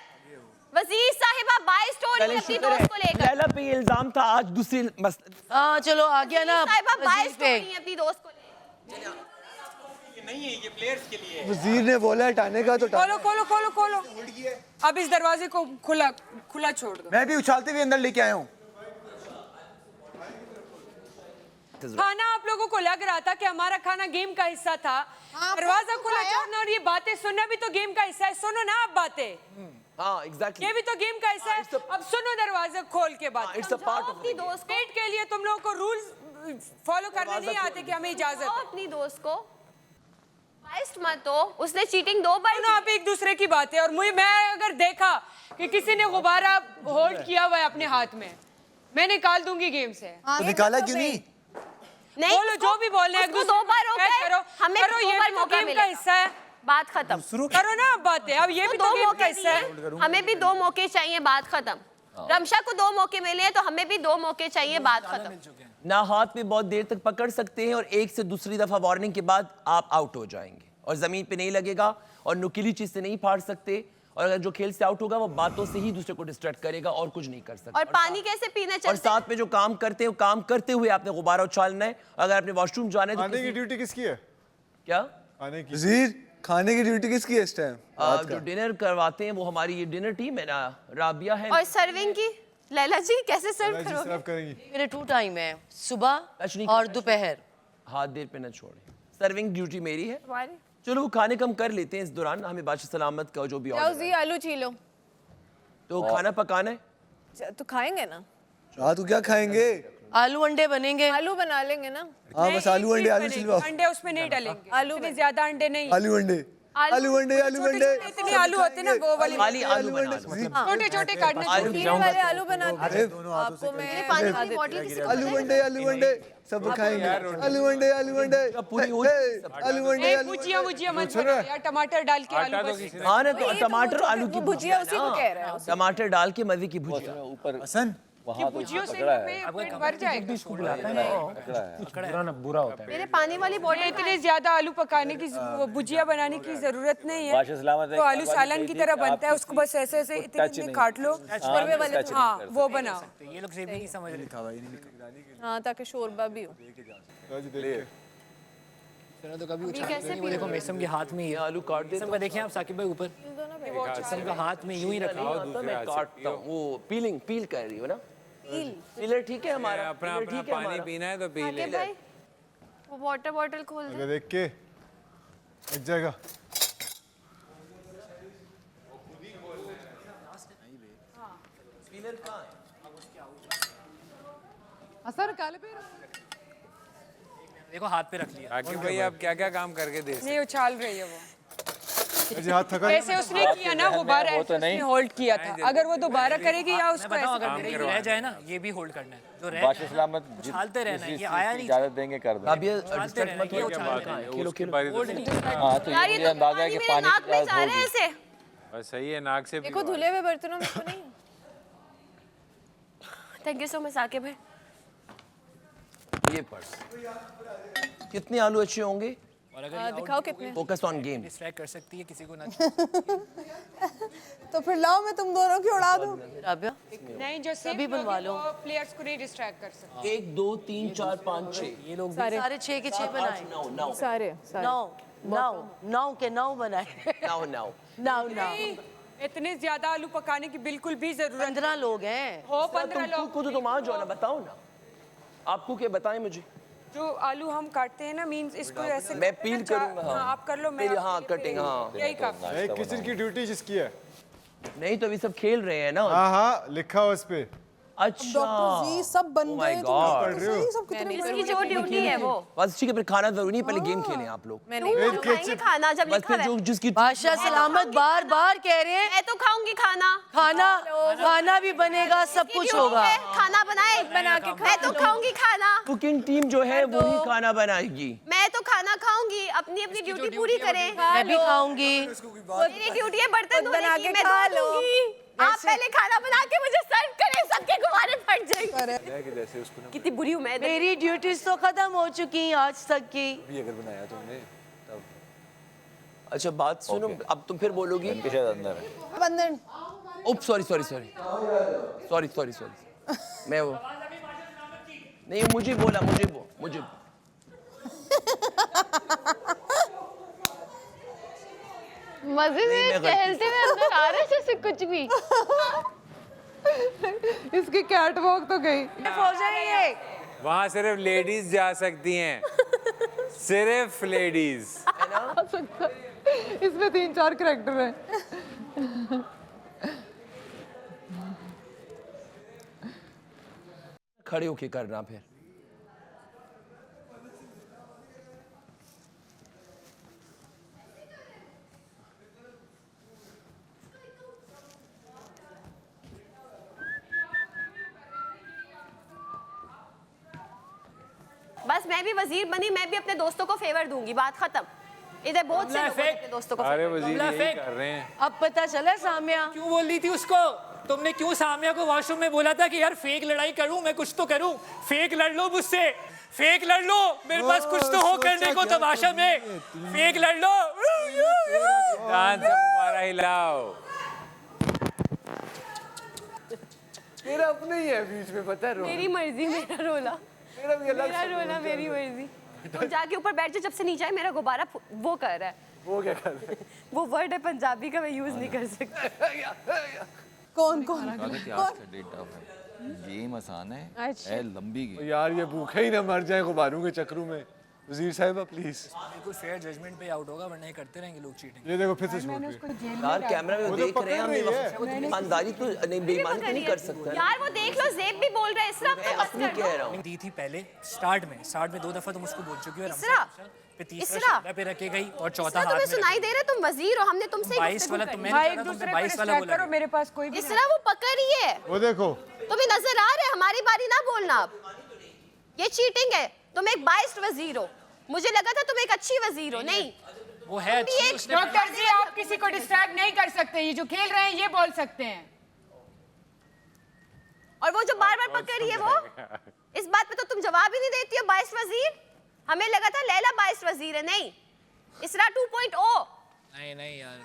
वजीर साहिबा 22 स्टोरी है अपनी दोस्त को लेकर। लैला पे ये इल्जाम था, आज दूसरी हाँ चलो आ गया ना साहिबा 22 वजीर पे। स्टोरी है अपनी दोस्त को लेकर। वजीर ने बोला हटाने का तो खोलो। अब इस दरवाजे को खुला छोड़ दो। मैं भी उछालते हुए अंदर लेके आया हूँ। खाना आप लोगों को लग रहा था कि हमारा खाना गेम का हिस्सा था। दरवाजा खुला छोड़ना और ये बातें सुनना भी तो गेम का हिस्सा है। सुनो ना आप बातें, हाँ एग्जैक्टली ये भी तो गेम का हिस्सा है। अब सुनो दरवाजा खोल के बात। इट्स अ पार्ट ऑफ अपनी दोस्त को पेट के लिए तुम लोगों को रूल्स फॉलो करने नहीं आते कि हमें इजाजत है। अपनी दोस्त को बाइस्ट मत हो। उसने चीटिंग 2 बार सुनो आप एक दूसरे की बातें। और मुझे मैं अगर देखा कि किसी ने गुब्बारा होल्ड किया हुआ है अपने हाथ में, मैं निकाल दूंगी गेम से। तो निकाला क्यों नहीं? नहीं बोलो जो भी बोल रहे हैं, उसको 2 बार रोका है। करो हमें करो, 2 ये बार भी तो मौका गेम का मिलेगा। हिस्सा है। बात खत्म करो ना आप बातें। अब ये भी तो 2 गेम का मौके हिस्सा है। दिए, हमें भी 2 मौके चाहिए। बात खत्म। रमशा को 2 मौके मिले हैं तो हमें भी 2 मौके चाहिए। बात खत्म। ना हाथ में बहुत देर तक पकड़ सकते हैं और एक से दूसरी दफा वार्निंग के बाद आप आउट हो जाएंगे और जमीन पे नहीं लगेगा और नुकीली चीज से नहीं फाड़ सकते। और अगर जो खेल से आउट होगा वो बातों से ही दूसरे को डिस्ट्रैक्ट करेगा और कुछ नहीं कर सकता। और पानी कैसे पीने और चलते साथ में जो काम करते हैं वो काम करते हुए आपने गुब्बारा उछालना है। अगर आपने वॉशरूम जाना है तो खाने की ड्यूटी किसकी है? क्या खाने की वजीर, खाने की ड्यूटी किसकी है इस टाइम? जो डिनर करवाते हैं वो हमारी ये डिनर टीम है ना, राबिया है। और सर्विंग की लैला जी कैसे सर्व करोगे? सर्व करेंगी। मेरे 2 टाइम है, सुबह और दोपहर। हाथ देर पे न छोड़े, सर्विंग ड्यूटी मेरी है। तुम्हारे चलो वो खाने कम कर लेते हैं इस दौरान। हमें बादशाह सलामत का जो भी ऑर्डर है। आलू छीलो तो खाना पकाना है तो खाएंगे ना। रात को क्या खाएंगे? आलू अंडे बनेंगे। आलू बना लेंगे ना। हाँ बस आलू अंडे, आलू छिलवाओ। अंडे उसमें नहीं डालेंगे, आलू में ज्यादा अंडे नहीं। आलू अंडे, आलू अंडे, आलू अंडे। इतने आलू होते ना वो वाले, खाली आलू बना लो। छोटे छोटे काटने ये वाले आलू बनाते हैं आपको मैं पानी की बॉटल किसी को आलू अंडे, आलू अंडे सब खाएंगे। आलू अंडे, आलू अंडे, आलू अंडे, आलू भुजिया भुजिया मत बनाओ यार, टमाटर डाल के आलू बस। हाँ ना, तो टमाटर आलू की भुजिया उसी को कह रहा है। टमाटर डाल के मजे की भुजिया। हसन ये भुजियों से पेट भर जाएगा। बुरा होता है। मेरे पानी वाली बॉटल इतने ज्यादा आलू पकाने की भुजिया बनाने की जरूरत नहीं है। तो आलू सालन की तरह बनता है, उसको बस ऐसे ऐसे इतने काट लो। शोरबे वाले, हाँ वो बनाओ। ये लोग सेब नहीं समझ रहे। हाँ ताकि शोरबा भी हो। चलो तो कभी उठा वो देखो मेसम के हाथ में ही है। आलू काट दे। मेसम का देखें आप साकिब भाई ऊपर, मेसम का हाथ में यूं ही रखा है। मैं काटता हूँ, वो पील कर रही हो ना। पीलर ठीक है हमारा, अपना पीलर अपना ठीक है पानी हमारा। पीना है तो पी ले। भाई वो वाटर बॉटल खोल दे। देख के लग जाएगा। असर काले पे देखो हाथ पे रख लिया। आकिब भाई आप क्या क्या काम करके दे नहीं उछाल रही है वो, जी हाथ थका। ऐसे उसने किया ना, वो बार ऐसे उसने होल्ड किया था। अगर वो दोबारा करेगी या मैं उसको बताऊं ऐसे अगर मेरे ये रह जाए ना, ये भी होल्ड करना है। जो रह बादशाह सलामत उछालते रहना है, ये आया नहीं इजाजत देंगे कर दो। अब ये उछालते रहना है, ये उछालते रहना है। किलो होल्ड नहीं हाँ तो यार ये ये तो अंदाजा है पानी कि मेरे पानी नाक की में इजाजत जा रहा है होगी। ऐसे। बस सही है, नाक से देखो धुले हुए बर्तनों में तो नहीं। Thank you so much Saqib भाई। ये पर्स। कितने आलू अच्छे होंगे? और अगर दिखाओ कितने। Focus on game. डिस्ट्रैक्ट कर सकती है किसी को ना। तो फिर लाओ मैं तुम दोनों की उड़ा दूं। राबिया नहीं, जो सभी बनवा लो। प्लेयर्स को नहीं डिस्ट्रैक्ट कर सकते। 1 2 3 4 5 6 ये लोग सारे 6 के 6 बनाए। 9 सारे 9 के 9 बनाए। 9 इतने ज्यादा आलू पकाने की बिल्कुल भी जरूरत 15 लोग हैं। हो। 15 लोग खुद तुम आ जाओ ना, बताओ ना आपको क्या बताएं मुझे। जो आलू हम काटते हैं ना, मींस इसको ऐसे मैं पील करूंगा। हाँ आप कर लो, मैं हाँ कटिंग। हाँ यही काम। किचन की ड्यूटी जिसकी है। नहीं तो अभी सब खेल रहे हैं ना। हाँ हाँ लिखा हो इस पे। अच्छा डॉक्टर जी सब बन Oh गए। my तो God. पढ़ रहे हो? सब कितने इसकी जो ड्यूटी है वो। बस ठीक है, फिर खाना जरूरी नहीं, पहले गेम खेलें आप लोग। क्यों खाएंगे खाना जब बस लिखा फिर है? जो जिसकी बादशाह सलामत बार बार कह रहे हैं मैं तो खाऊंगी खाना। खाना भी बनेगा, सब कुछ होगा। खाना बनाए बना के मैं तो खाऊंगी खाना। कुकिंग टीम जो है वो ही खाना बनाएगी। मैं तो खाना खाऊंगी, अपनी अपनी ड्यूटी पूरी करें। मैं भी खाऊंगी। मेरी ड्यूटी है बर्तन धोने की, मैं धो लूंगी। आप पहले खाना बना के मुझे सर्व करें, सबके गुब्बारे फट जाएंगे। कितनी बुरी हूँ मैं। मेरी ड्यूटीज तो खत्म हो चुकी आज तक की। भी अगर बनाया तुमने तब अच्छा बात सुनो, अब तुम फिर बोलोगी। इनके शायद अंदर है। बंधन। उप सॉरी मैं वो नहीं, मुझे बोला मुझे मजे से टहलते हुए अंदर आ रहे जैसे कुछ भी। इसकी कैट वॉक तो गई। हो जाइए। वहाँ सिर्फ लेडीज जा सकती हैं, सिर्फ लेडीज। इसमें 3-4 करैक्टर हैं। खड़े होके करना फिर। बस मैं भी वजीर बनी, मैं भी अपने दोस्तों को फेवर दूंगी, बात खत्म। इधर बहुत से लोग अपने दोस्तों को अरे फेवर वजीर यही कर रहे हैं। अब पता चला सामिया क्यों बोल रही थी उसको? तुमने क्यों सामिया को वॉशरूम में बोला था कि यार फेक लड़ाई करूं, मैं कुछ तो करूं, फेक लड़ लो मुझसे, फेक लड़ लो, मेरे पास कुछ तो हो करने को तमाशा में, फेक लड़ लो। डांस दोबारा हिलाओ। मेरा अपना ही है बीच में, पता है। मेरी मर्जी, मेरा रोला, मेरी मर्जी। तुम जाके ऊपर बैठ जाओ, जब से नीचे आए मेरा गुब्बारा वो कर रहा है। वो क्या कर रहा है? वो वर्ड है पंजाबी का, मैं यूज नहीं कर सकती। कौन गेम आसान है, लंबी गेम। यार ये भूखे ही ना मर जाए गुब्बारों के चक्रों में। वजीर साहिबा प्लीज। बिल्कुल फेयर जजमेंट पे आउट होगा, वरना ये करते रहेंगे लोग चीटिंग। ये देखो फिर से मैंने शूट उसको जेल में यार डाला। कैमरा में देख रहे हैं हम, ईमानदारी तो नहीं, बेईमानी तो नहीं कर सकता। यार वो देख लो, जेब भी बोल रहा है इसरा, मैं अपनी कह रहा हूँ। दी थी पहले स्टार्ट में 2 दफा तुम उसको बोल चुकी हो, इसरा, फिर तीसरा इसरा। शोल्डर पे रखे गई और चौथा इसरा हाथ तुम्हें में सुनाई दे रहा है, तुम वजीर हो, हमने तुमसे ही 22 गुफ्तगू वाला करी। तुम्हें भाई नहीं एक पता, दूसरे तुमने को 22 वाला डिस्ट्रैक्ट बोला। करो, मेरे पास कोई भी इसरा वो पकड़ रही है, वो देखो तुम्हें नजर आ रहा है, हमारी बारी ना बोलना अब। ये चीटिंग है, तुम एक बाइस्ड वजीर हो, मुझे लगा था तुम एक अच्छी वजीर हो। नहीं, वो है अच्छी, उसने डॉक्टर जी आप किसी को डिस्ट्रैक्ट नहीं कर सकते, ये जो खेल रहे हैं ये बोल सकते हैं। और वो जो बार बार पकड़ रही है वो, इस बात पे तो तुम जवाब ही नहीं देती हो। बाइस्ड वजीर, हमें लगा था लैला बाइस्ड वजीर है। नहीं, इसरा 2.0। नहीं यार,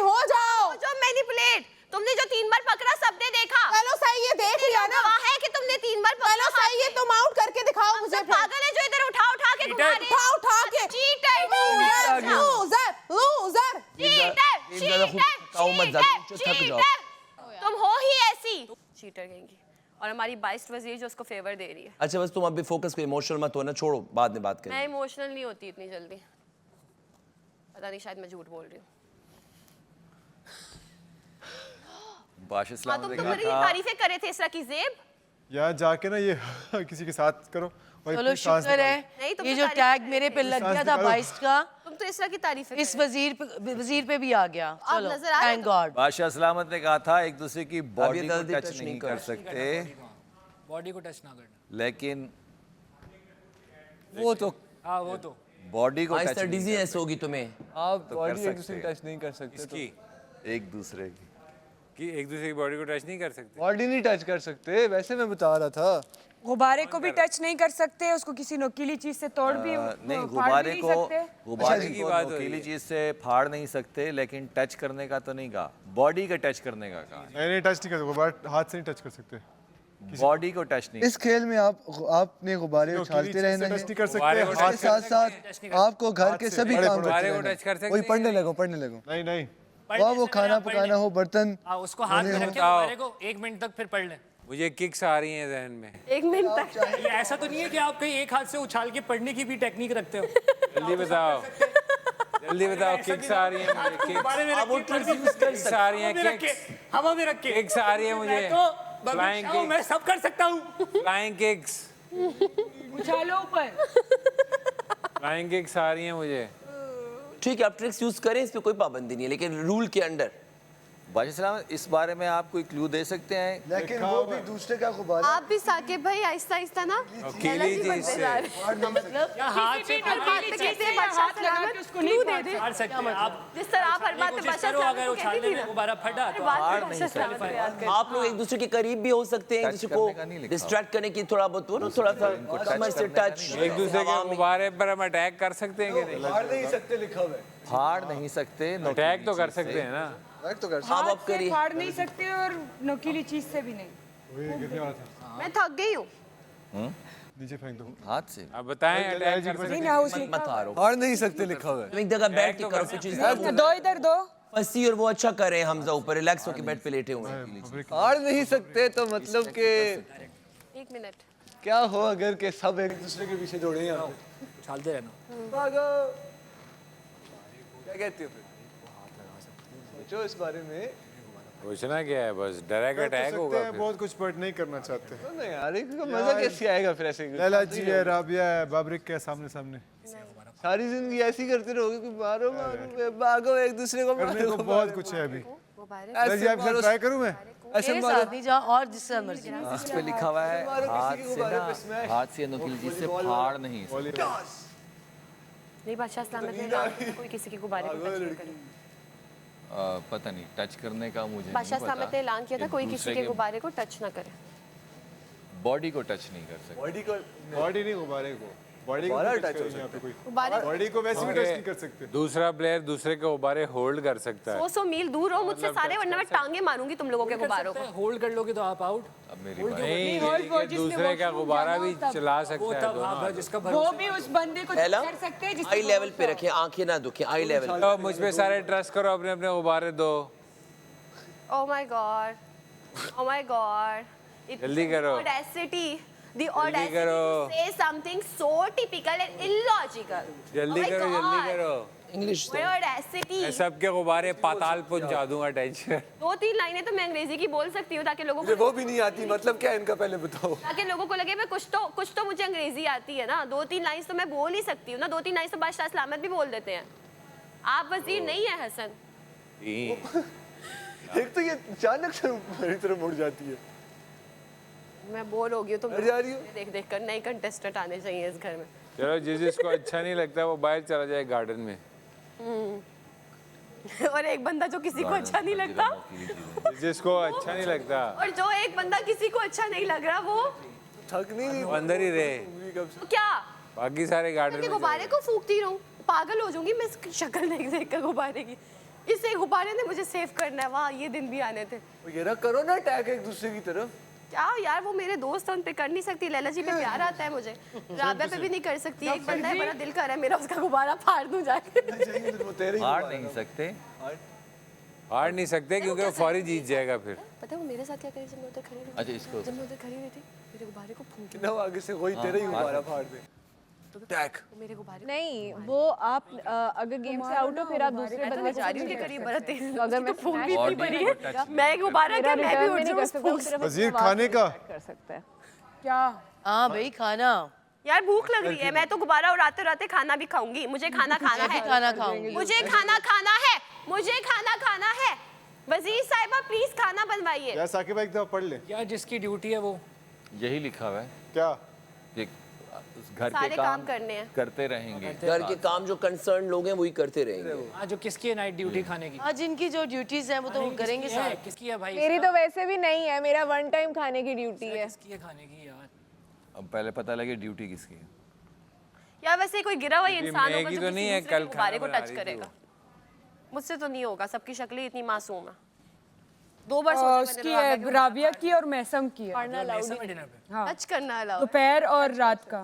हो जाओ। जो मैनिपुलेट, तुमने जो 3 बार पकड़ा सबने देखा। चलो सही है, देख लिया ना। गवाह है कि तुमने 3 बार पकड़ा। चलो सही है, तुम आउट करके दिखाओ मुझे फिर। पागल है जो इधर उठा के घुमा रहे हैं। उठा के चीटर, लूजर लूजर चीटर, तुम हो ही ऐसी चीटर कहेंगी। और हमारी बाइस्ड वजीर जो उसको फेवर दे रही है। अच्छा बस तुम अभी फोकस को, इमोशनल मत होना, छोड़ो बाद में बात मैं करेंगे। इमोशनल नहीं होती इतनी जल्दी, पता नहीं, शायद मैं झूठ बोल रही हूँ। बादशाह हाँ, इस्लाम तुम ने तो कहा मेरी था तारीफें कर रहे थे इसरा की जेब। यहाँ जाके ना ये किसी के साथ करो और चलो अपनी सांस शुक्र निकालो। है नहीं, तुम ये तो जो तारीफ टैग कर मेरे पे लग सांस गया था निकालो। 22 का, तुम तो इसरा की तारीफें इस वजीर पे भी आ गया। चलो नजर आ रहे थैंक हो? गॉड। बादशाह सलामत ने कहा था एक दूसरे की बॉडी को जल्दी टच नहीं कर सकते, बॉडी को टच ना करना। लेकिन वो तो हाँ वो तो बॉडी को आहिस्ता टच नहीं डिजीनेस होगी तुम्हें। आप तो बॉडी कर एक दूसरे सकते को टच नहीं कर सकते। इसकी एक दूसरे की कि एक दूसरे की बॉडी को टच नहीं कर सकते। बॉडी नहीं टच कर सकते, वैसे मैं बता रहा था। गुब्बारे को भी टच नहीं कर सकते, उसको किसी नुकीली चीज से तोड़ भी नहीं, फाड़ भी गुब्बारे नहीं को सकते। गुब्बारे की को बात हो नुकीली रही है। चीज से फाड़ नहीं सकते, लेकिन टच करने का तो नहीं कहा, बॉडी का टच करने का कहा। नहीं टच नहीं कर सकते, गुब्बारा हाथ से नहीं टच कर सकते। बॉडी को टच नहीं। इस खेल में आपने गुब्बारे उछालते रहना है, टच नहीं कर गुब्बारे को सकते। इसके साथ साथ आपको घर के सभी काम करते गुब्बारे को रहना टच कर है। सकते वही हैं पढ़ने या लगो पढ़ने लगो। नहीं नहीं वाह वो खाना पकाना हो, बर्तन हाँ, उसको हाथ में रख के बताओ। गुब्बारे को 1 मिनट तक फिर पढ़ लें। मुझे किक्स आ रही हैं जहन में। 1 मिनट तक। ये ऐसा तो नहीं है कि आप कहीं एक हाथ से उछाल के पढ़ने की भी टेक्निक रखते हो। जल्दी बताओ, जल्दी बताओ, किक्स आ रही हैं मुझे, किक्स गुब्बारे में आप वो रख के ट्रिक्स यूज कर सकते आ रही हैं, हवा में रख के, किक्स हवा में रख के। किक्स आ रही है मुझे, मैं तो फ्लाइंग बगीचा हूँ, मैं सब कर सकता हूँ। फ्लाइंग किक्स, उछालो ऊपर। फ्लाइंग किक्स आ रही हैं मुझे। ठीक है आप ट्रिक्स यूज करें, इस पे कोई पाबंदी नहीं है, लेकिन रूल के अंडर। बादशाह सलामत इस बारे में आप कोई क्लू दे सकते हैं? लेकिन वो भी दूसरे का गुब्बारा। आप भी साकिब भाई आहिस्ता आहिस्ता ना नुकीली चीज से या हाथ से हर बात पे कहते हैं बादशाह सलामत उसको नहीं दे दे। फाड़ सकते हैं आप। जिस तरह आप हर बात पे कोशिश बादशाह करो, अगर सलामत को कहती उछालने थी में ना, गुब्बारा फटा तो बात फाड़ पे नहीं बादशाह सलामत को याद कर। आप लोग एक दूसरे के करीब भी हो सकते हैं, एक टच दूसरे को करने का नहीं लिखा डिस्ट्रैक्ट करने की थोड़ा बहुत, वो ना थोड़ा सा कमर से टच, एक दूसरे के गुब्बारे पर हम अटैक कर सकते हैं कि नहीं? फाड़ नहीं सकते लिखा हुआ है। फाड़ नहीं सकते, अटैक तो कर सकते हैं ना। तो कर हाँ हाथ आप से करिए। फाड़ नहीं सकते और नुकीली चीज से भी नहीं। वही गिरने वाला था, मैं थक गई हूँ। नीचे फेंक दो। हाथ से। अब बताएं अटैक कर सकते नहीं ना उस मत हारो, फाड़ नहीं सकते लिखा हुआ है। तुम एक जगह बैठ के करो कुछ चीज। दो इधर दो। फंसी और वो अच्छा कर रहे हैं, हमजा ऊपर रिलैक्स होकर बेड पे लेटे हुए हैं। फाड़ नहीं सकते तो मतलब कि 1 मिनट। क्या हो अगर के सब एक दूसरे के पीछे दौड़े यहाँ पे। उछालते रहना। भागो। क्या कहते हो फिर? सोचो इस बारे में। पूछना क्या है, बस डायरेक्ट अटैक होगा फिर। बहुत कुछ बट नहीं करना चाहते। तो नहीं यार इसका मजा कैसे आएगा फिर ऐसे? लैला जी है, राबिया है, बाबरिक के सामने सामने। सारी जिंदगी ऐसी करते रहोगे कि मारो मारो भागो एक दूसरे को करने को मारो। बहुत कुछ है अभी। ऐसे जी आप मारो, ट्राई करूं मैं? ऐसे मेरे मारो। साथ नहीं जाओ और जिससे मर्जी। इस पे लिखा हुआ है हाथ से ना, हाथ से नुकीली चीज से फाड़ नहीं सकते। नहीं, बादशाह सलामत ने कहा कि कोई किसी के गुब्बारे को टच नहीं करे। पता नहीं, टच करने का मुझे बादशाह नहीं सलामत ने ऐलान किया था कि कोई दूसरे किसी के गुब्बारे को टच ना करे। बॉडी को टच नहीं कर सकते। बॉडी नहीं, गुब्बारे को। बॉडी को गुब्बारा टच touch हो करें यहाँ पे कोई। गुब्बारे बॉडी को वैसे भी टच नहीं कर सकते। दूसरा प्लेयर दूसरे के गुब्बारे होल्ड कर सकता है। 100 मील दूर हो मुझसे सारे, वरना मैं टांगे मारूंगी तुम लोगों के गुब्बारों को। होल्ड कर लोगे तो आप आउट। अब मेरी बात नहीं, होल्ड वो ये जिसने दूसरे का वॉशरूम गुब्बारा जाना भी हो तब। चला वो सकता है तब दोनों हाँ, हाथ। जिसका वो भरोसा। भी उस बंदे को पहला कर सकते हैं जिसको आई लेवल पे भरोसा हो। रखें, आंखें ना दुखें, आई लेवल। तो मुझ पे सारे ट्रस्ट करो, अपने अपने गुब्बारे दो। Oh my God. Oh my God. जल्दी करो। Audacity. The audacity to say something so typical and illogical. जल्दी करो जल्दी करो इंग्लिश What audacity. मैं सबके गुब्बारे पाताल पहुंचा दूंगा टेंशन 2-3 लाइनें तो मैं अंग्रेजी की बोल सकती हूँ ताकि लोगों मुझे को वो भी नहीं आती मतलब क्या है इनका पहले बताओ ताकि लोगों को लगे मैं कुछ तो मुझे अंग्रेजी आती है ना 2-3 लाइन्स तो मैं बोल ही सकती हूँ ना 2-3 लाइन्स तो बादशाह सलामत भी बोल देते हैं आप वजीर नहीं है हसन एक तो ये अचानक से मेरी तरफ मुड़ जाती है मैं बोर हो गई हूँ तो जा रही हो देख कर नए कंटेस्टेंट आने चाहिए इस घर में चलो जिसको अच्छा नहीं लगता वो बाहर चला जाए गार्डन में और एक बंदा जो किसी को अच्छा नहीं लगता जिसको अच्छा नहीं लगता और जो एक बंदा किसी को अच्छा नहीं लग रहा वो थक नहीं वो अंदर ही रहे तो क्या बाकी सारे गार्डन में गुब्बारे को फूकती रहूं पागल हो जाऊंगी मैं इसकी शक्ल नहीं देख कर गुब्बारे की इसे गुब्बारे ने मुझे सेव करना है वाह ये दिन भी आने थे ये ना करो ना अटैक एक दूसरे की तरफ क्या यार वो मेरे दोस्त हैं उन पे कर नहीं सकती लैला जी पे प्यार आता है मुझे राबिया पे भी नहीं कर सकती एक बंदा है बड़ा दिल कर रहा है मेरा उसका गुब्बारा फाड़ दूं जाके हार नहीं सकते हार नहीं सकते क्योंकि वो फौरी जीत जाएगा फिर पता है वो मेरे साथ क्या करी जब मैं उधर खड़ी रही अच्छा इसको जब मैं उधर खड़ी रही थी मेरे गुब्बारे को फूंक ना आगे से कोई तेरा ही गुब्बारा फाड़ दे अटैक मेरे गुब्बारे नहीं वो आप अगर गेम से आउट हो फिर आप दूसरे बंदे जा रही हूँ के करीब बड़ा तेज अगर मैं फूंक भी इतनी बड़ी है मैं गुब्बारा क्या मैं भी उठ जाऊँ वजीर खाने का कर सकता है क्या हाँ भाई खाना यार भूख लग रही है मैं तो गुब्बारा उड़ाते उड़ाते खाना भी खाऊंगी मुझे खाना खाना है खाना खाऊंगी मुझे खाना खाना है मुझे खाना खाना है वजीर साहिबा प्लीज खाना बनवाइए यार साकिब भाई एक दफा पढ़ ले यार जिसकी ड्यूटी है वो यही लिखा हुआ है क्या कि उस घर सारे के काम काम करने हैं करते रहेंगे घर के काम जो कंसर्न लोग हैं वही करते रहेंगे हाँ जो किसकी है नाइट ड्यूटी खाने की आज इनकी जो ड्यूटीज हैं वो तो वो करेंगे किसकी है? सब किसकी है भाई मेरी तो वैसे भी नहीं है मेरा 1 टाइम खाने की ड्यूटी है किसकी है खाने की यार अब पहले पता लगे ड्यूटी किसकी है यार वैसे कोई गिरा हुआ इंसान होगा मैगी जो तो किसी नहीं है, दूसरे कल के गुब्बारे खाना को बना टच रही थी करेगा वो। मुझसे तो नहीं होगा सबकी शक्लें इतनी मासूम है 2 बार सोचा उसकी है राबिया की और मैसम की है पढ़ना लाउड डिनर पे टच करना अलाउ दोपहर और रात का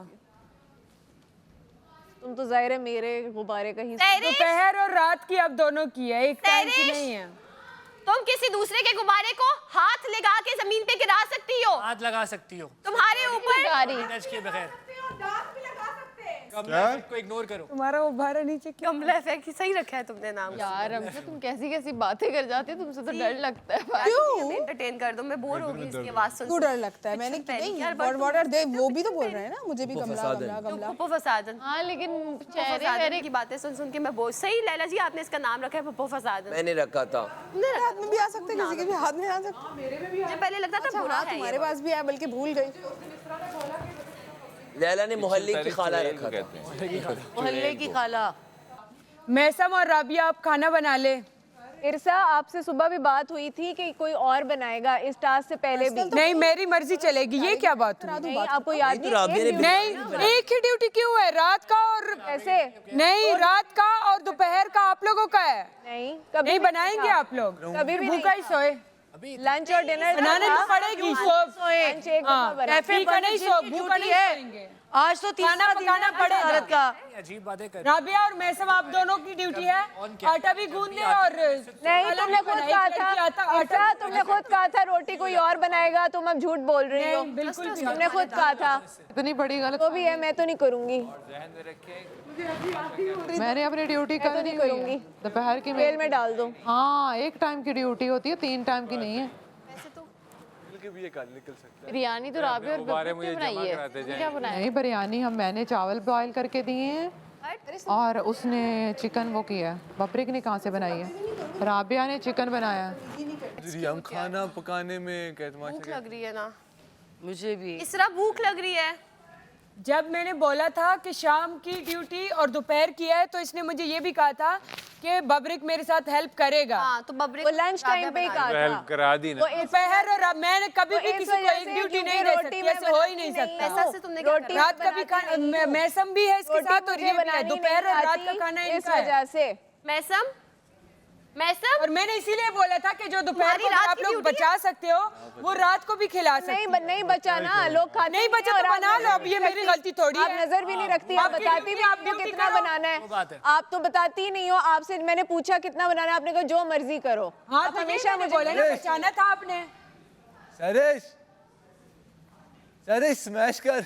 तुम तो जाहिर है मेरे गुब्बारे का ही दोपहर और रात की अब दोनों की है एक टाइम की नहीं है तुम किसी दूसरे के गुब्बारे को हाथ लगा के जमीन पे गिरा सकती हो हाथ लगा सकती हो तुम्हारे ऊपर टच किए बगैर क्या? को इग्नोर करो तुम्हारा गुब्बारा नीचे क्यों कमला इफेक्ट सही रखा है तुमने नाम यार हमसे तुम कैसी कैसी बातें कर जाते हो तुमसे तो डर लगता है क्यों एंटरटेन कर दो मैं बोर हो गई इसकी आवाज सुन क्यों डर लगता है मैंने पहनी नहीं यार, व्हाट आर दे वो भी तो बोल रहे हैं ना मुझे भी कमला कमला कमला पप्पो फसादन हाँ लेकिन चेहरे फसादन वेरे की बातें सुन सुन के मैं बोल सही लैला जी आपने इसका नाम रखा है पप्पो फसादन मैंने रखा था मेरे हाथ में भी आ सकते किसी के भी हाथ में आ सकते मुझे पहले लगता था बुरा है तुम्हारे पास भी है बल्कि भूल गई लैला ने मोहल्ले की खाला चुड़ैल को रखा था कहते हैं मोहल्ले की खाला मैसम और राबिया आप खाना बना ले इरसा आपसे सुबह भी बात हुई थी कि कोई और बनाएगा इस टास्क से पहले भी नहीं मेरी मर्जी चलेगी ये क्या बात हुई नहीं आपको याद तो राबिया ने नहीं एक ही ड्यूटी क्यों है रात का और कैसे नहीं रात का और दोपहर का आप लोगों का है नहीं कभी नहीं भी बनाएंगे आप लोग कभी भी भूखा ही सोए लंच और डिनर बनाने तो पड़ेगी लंच एक दफा बना कैफे का नहीं सो भूखा नहीं सोएंगे आज तो खाना पकाना पड़ेगा औरत का अजीब बातें कर राबिया और मैसम आप दोनों की ड्यूटी है आटा भी गूंदने और नहीं तुमने खुद कहा था ऐसा तुमने खुद कहा था रोटी कोई और बनाएगा तुम अब झूठ बोल रही हो बिल्कुल भी तुमने खुद कहा था इतनी बड़ी गलत तो भी है मैं तो नहीं करूंगी मैंने अपनी ड्यूटी मैं तो नहीं करूंगी दोपहर की तेल में डाल दो हाँ एक टाइम की ड्यूटी होती है 3 टाइम की नहीं है भी ये काल निकल सकता बिरयानी तो राबी और गुब्बारे बिल्कुल मुझे बनाई जमा है कराते जाएं। क्या बनाया नहीं बिरयानी मैंने चावल बॉईल करके दिए हैं और उसने चिकन वो किया है बबरिक ने कहाँ से बनाई है राबिया ने चिकन बनाया है है हम खाना पकाने में क्या भूख लग रही है ना मुझे भी इसरा भूख लग रही है जब मैंने बोला था कि शाम की ड्यूटी और दोपहर की है तो इसने मुझे ये भी कहा था कि बबरिक मेरे साथ हेल्प करेगा हाँ तो बबरी वो लंच टाइम पे ही कहा था हेल्प करा दी ना दोपहर और मैंने कभी भी इस किसी को वजह एक से ड्यूटी क्योंकि नहीं दे रोटी सकती मैं ऐसे हो ही नहीं बनाती सकता ऐसा से तुमने क्या रोटी करा? रात का भी खाना मैसम भी है इसके साथ और ये भी है दोपहर और रात का खाना इस इनका है वजह से मैसम मैसम और मैंने इसीलिए बोला था कि जो दोपहर तुम्हारी को रात आप की लोग ड्यूटी बचा सकते हो वो रात को भी खिला सकते नहीं हो नहीं बचा ना लोग खाते नहीं बचा और तो आप बना लो अब ये मेरी गलती थोड़ी आप है नजर भी नहीं रखती आप आपकी बताती ड्यूटी भी आप आपको ड्यूटी कितना करो। बनाना वो बात है है। आप तो बताती ही नहीं हो आपसे मैंने पूछा कितना बनाना है आपने कहा जो मर्जी करो हाँ आप तो हमेशा हमेशा मुझे मुझे बोला ना बचाना था आपने सरेश अरे स्मैश कर।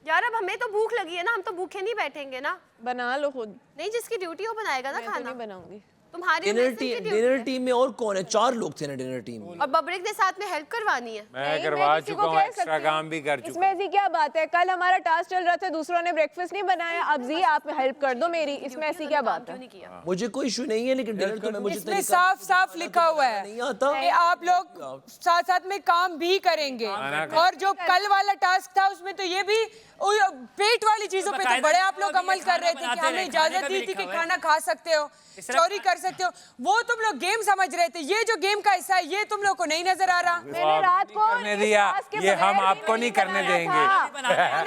यार अब हमें तो भूख लगी है ना, हम तो भूखे नहीं बैठेंगे ना। बना लो खुद। नहीं, जिसकी ड्यूटी हो बनाएगा ना मैं तो खाना। नहीं बनाऊंगी। तुम्हारी डिनर टीम में और कौन है? 4 लोग थे ना डिनर टीम में। और बबरिक ने साथ में हेल्प करवानी है। मैं करवा चुका हूँ, एक्स्ट्रा काम भी कर चुका इसमें ऐसी क्या बात है? कल हमारा टास्क चल रहा था, दूसरों ने ब्रेकफास्ट नहीं बनाया, अब जी आप हेल्प कर दो मेरी, इसमें ऐसी क्या बात है? मुझे कोई इशू नहीं है, लेकिन डिनर तो मैं मुझे इसमें साफ साफ लिखा हुआ है नहीं आता कि आप लोग साथ साथ में काम भी करेंगे। और जो कल वाला टास्क था उसमें तो ये भी पेट वाली चीजों पे तो बड़े आप लोग अमल कर रहे थे कि हमें इजाजत दी थी कि खाना खा सकते हो, चोरी कर सकते हो, वो तुम लोग गेम समझ रहे थे। ये जो गेम का हिस्सा है ये तुम लोग को नहीं नजर आ रहा। मैंने रात को करने दिया, ये हम आपको नहीं करने देंगे।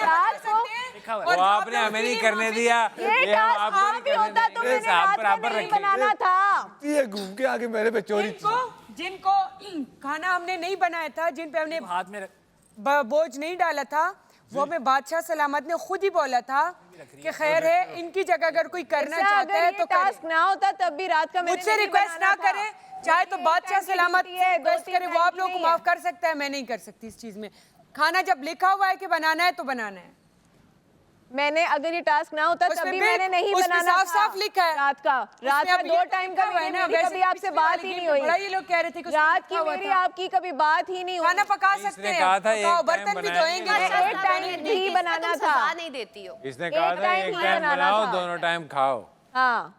रात को वो आपने हमें नहीं करने दिया, ये हम आपको नहीं करने देंगे। साहब बराबर नहीं बनाना था। ये घूम के आगे मेरे पे चोरी। जिनको खाना हमने नहीं बनाया था, जिन पे हमने हाथ में बोझ नहीं डाला था, वो हमें बादशाह सलामत ने खुद ही बोला था कि खैर है, इनकी जगह अगर कोई करना चाहता है तो टास्क ना होता तब भी रात का मुझसे रिक्वेस्ट ना करे, चाहे तो बादशाह सलामत रिक्वेस्ट करे, वो आप लोगों को माफ कर सकता है, मैं नहीं कर सकती इस चीज में। खाना जब लिखा हुआ है कि बनाना है तो बनाना है। मैंने अगर ये टास्क ना होता तब भी मैंने नहीं बनाना था। साफ साफ लिखा है रात का 2 टाइम का है ना। कभी आपसे बात ही नहीं हुई। बड़ा ये लोग कह रहे थे कि रात की मेरी आपकी कभी बात ही नहीं हुई। खाना पका सकते हैं, पकाओ, बर्तन भी धोएंगे। एक टाइम ही बनाना था। नहीं देती हो। इसने कहा था एक टाइम बनाओ, दोनों टाइम खाओ। हाँ,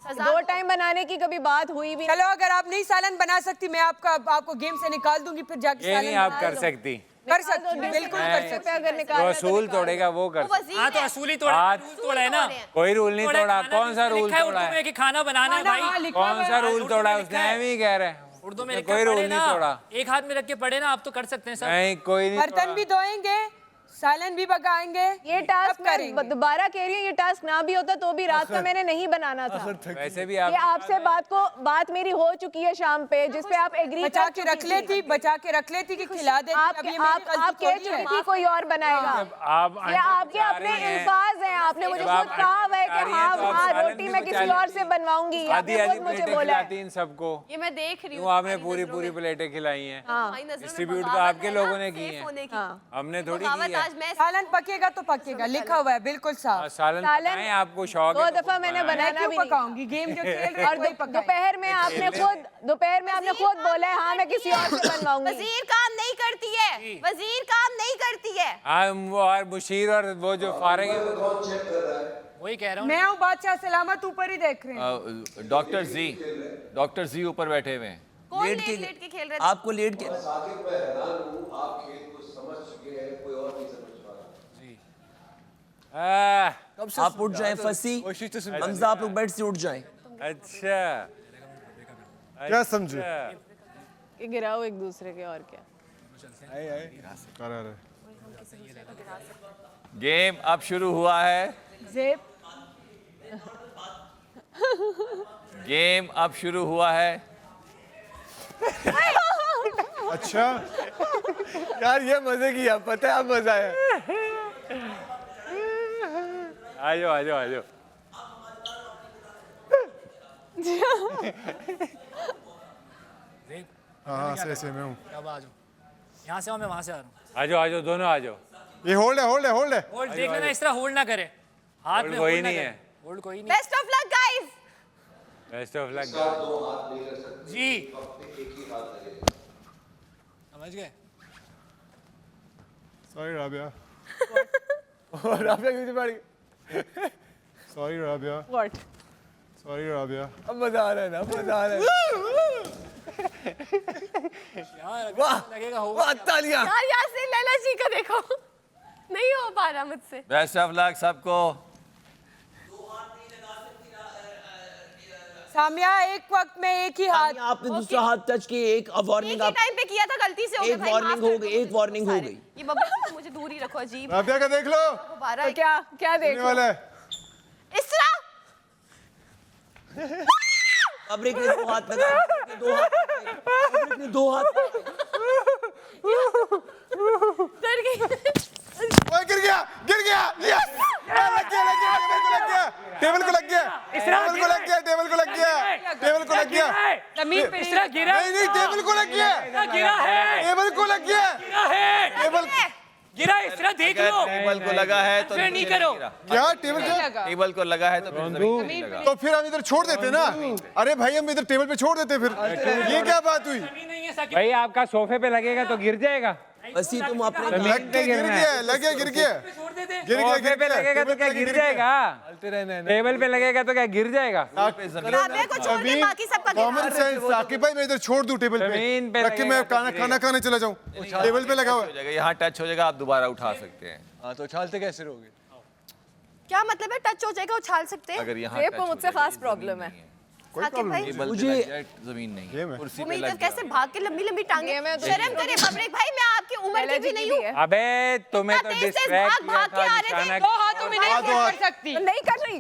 2 टाइम बनाने की कभी बात हुई भी। चलो अगर आप नहीं सालन बना सकती, मैं आपको गेम से निकाल दूंगी, फिर जाके ये नहीं आप कर सकती, कर सकती, बिल्कुल कर सकती। अगर जो निकाल असूल तोड़ेगा वो कर सकता। हाँ तो असूल ही तोड़ा है ना। कोई रूल नहीं तोड़ा। कौन सा रूल तोड़ा है? कि खाना बनाना है भाई। कौन सा रूल तोड़ा है? उसने एम ही कह रहे हैं। उर्दू में कोई रूल नहीं तोड़ा। एक हाथ में रख के पढ़े ना, आप तो कर सकते हैं सब। नहीं, कोई नहीं। बर्तन भी धोएंगे, सालन भी पकाएंगे। ये टास्क मैं दोबारा कह रही हूँ, ये टास्क ना भी होता तो भी रात का मैंने नहीं बनाना था। वैसे भी ये आपसे बात मेरी हो चुकी है शाम पे, जिस पे आप एग्री बचा के रख लेती कि खिला देती। आप कह चुकी थी कोई और बनाएगा। ये आपके अपने अल्फाज हैं, आपने मुझे खुद कहा हुआ है कि हाँ रोटी मैं किसी और से बनवाऊंगी, आपने खुद मुझे बोला है। इन सबको ये मैं देख रही हूँ, आपने पूरी प्लेटें खिलाई हैं। डिस्ट्रीब्यूट तो आपके लोगों ने की है, हमने थोड़ी की है। सालन पकेगा तो पकेगा, लिखा हुआ है बिल्कुल साफ। सालन पकाएं, आपको शौक है 2 दफा मैंने बनाना भी पकाऊंगी। गेम जो खेल रहे और दोपहर में आपने खुद बोला है हाँ मैं किसी और से बनवाऊंगी। वजीर काम नहीं करती है, वजीर काम नहीं करती है। और मुशीर और वो जो फारिग है वही कह रहा हूँ। मैं हूँ बादशाह सलामत, ऊपर ही देख रहे हैं। डॉक्टर जी ऊपर बैठे हुए हैं। कौन लेट के खेल रहे थे? आपको लेट के साकिब मैं हैरान हूँ, आप खेल को समझ चुके हैं, कोई और नहीं समझ पा रहा। आप उठ जाएं फंसी, हमजा आप लोग बेड से उठ जाएं। अच्छा क्या समझे? गिराओ एक दूसरे के, और क्या। गेम अब शुरू हुआ है। गेम अब शुरू हुआ है। अच्छा यार ये मजे किया, पता है अब मजा आया। आ जाओ। हाँ से मैं हूँ। अब आ जाओ, यहाँ से मैं वहाँ से आ रहा हूँ। आ जाओ दोनों आ जाओ। ये होल्ड है। होल्ड देख लेना, इस तरह होल्ड ना करे, हाथ में कोई नहीं है। होल्ड कोई नहीं। Best of luck guys. Best of luck. 2 हाथ नहीं कर सकते जी एक ही हाथ लगेगा। समझ गए। सॉरी राबिया। राबिया क्यों पड़ गई? Sorry Rabia. What? Sorry Rabia. अब मजा आ रहा है ना, मजा आ रहा है। वाह लगेगा होगा। वाह तालियां। यार यासीन लैला जी का देखो, नहीं हो पा रहा मुझसे। बेस्ट ऑफ लक सबको। सामिया एक वक्त में एक ही हाथ, आपने दूसरा हाथ टच किए, एक वार्निंग एक टाइम पे किया था, गलती से हो गया भाई, वार्निंग हो गई, एक वार्निंग हो गई। ये बब्बू से मुझे दूर ही रखो, अजीब राबिया का देख लो। दोबारा क्या देख वाला है। इस तरह बबरिक ने 2 हाथ लगाए, बबरिक ने 2 हाथ डर गई। ओए गिर गया यस लग गया टेबल को लग गया जमीन पे इस तरह गिरा नहीं टेबल को लग गया गिरा है। टेबल को लग गया देख लो। टेबल को लगा है तो नहीं करो। क्या टेबल क्या टेबल को लगा है तो तो फिर हम इधर छोड़ देते ना। अरे भाई हम इधर टेबल पे छोड़ देते फिर। ये क्या बात हुई भाई? आपका सोफे पे लगेगा तो गिर जाएगा। बसी तुम अपने गिर गया गिर गया पे लगेगा तो क्या गिर जाएगा? टेबल पे लगेगा तो क्या गिर जाएगा? कॉमन सेंस साकिब भाई, मैं इधर छोड़ दूं टेबल पे रख के मैं खाना खाने चला जाऊं। टेबल पे लगा हुआ है, यहाँ टच हो जाएगा, आप दोबारा उठा सकते हैं। हाँ तो उछालते कैसे रहोगे? क्या मतलब है टच हो जाएगा उछाल सकते हैं? अगर यहाँ को मुझसे खास प्रॉब्लम है। मुझे जमीन नहीं है, कुर्सी पे लग कैसे भाग के लंबी लंबी टांगे, शर्म करे बबरेक भाई, मैं आपकी उम्र की भी नहीं हूँ। अबे तुम्हें तो डिस्ट्रैक्ट किया था अचानक। दो हाथों में नहीं कर सकती। नहीं कर रही।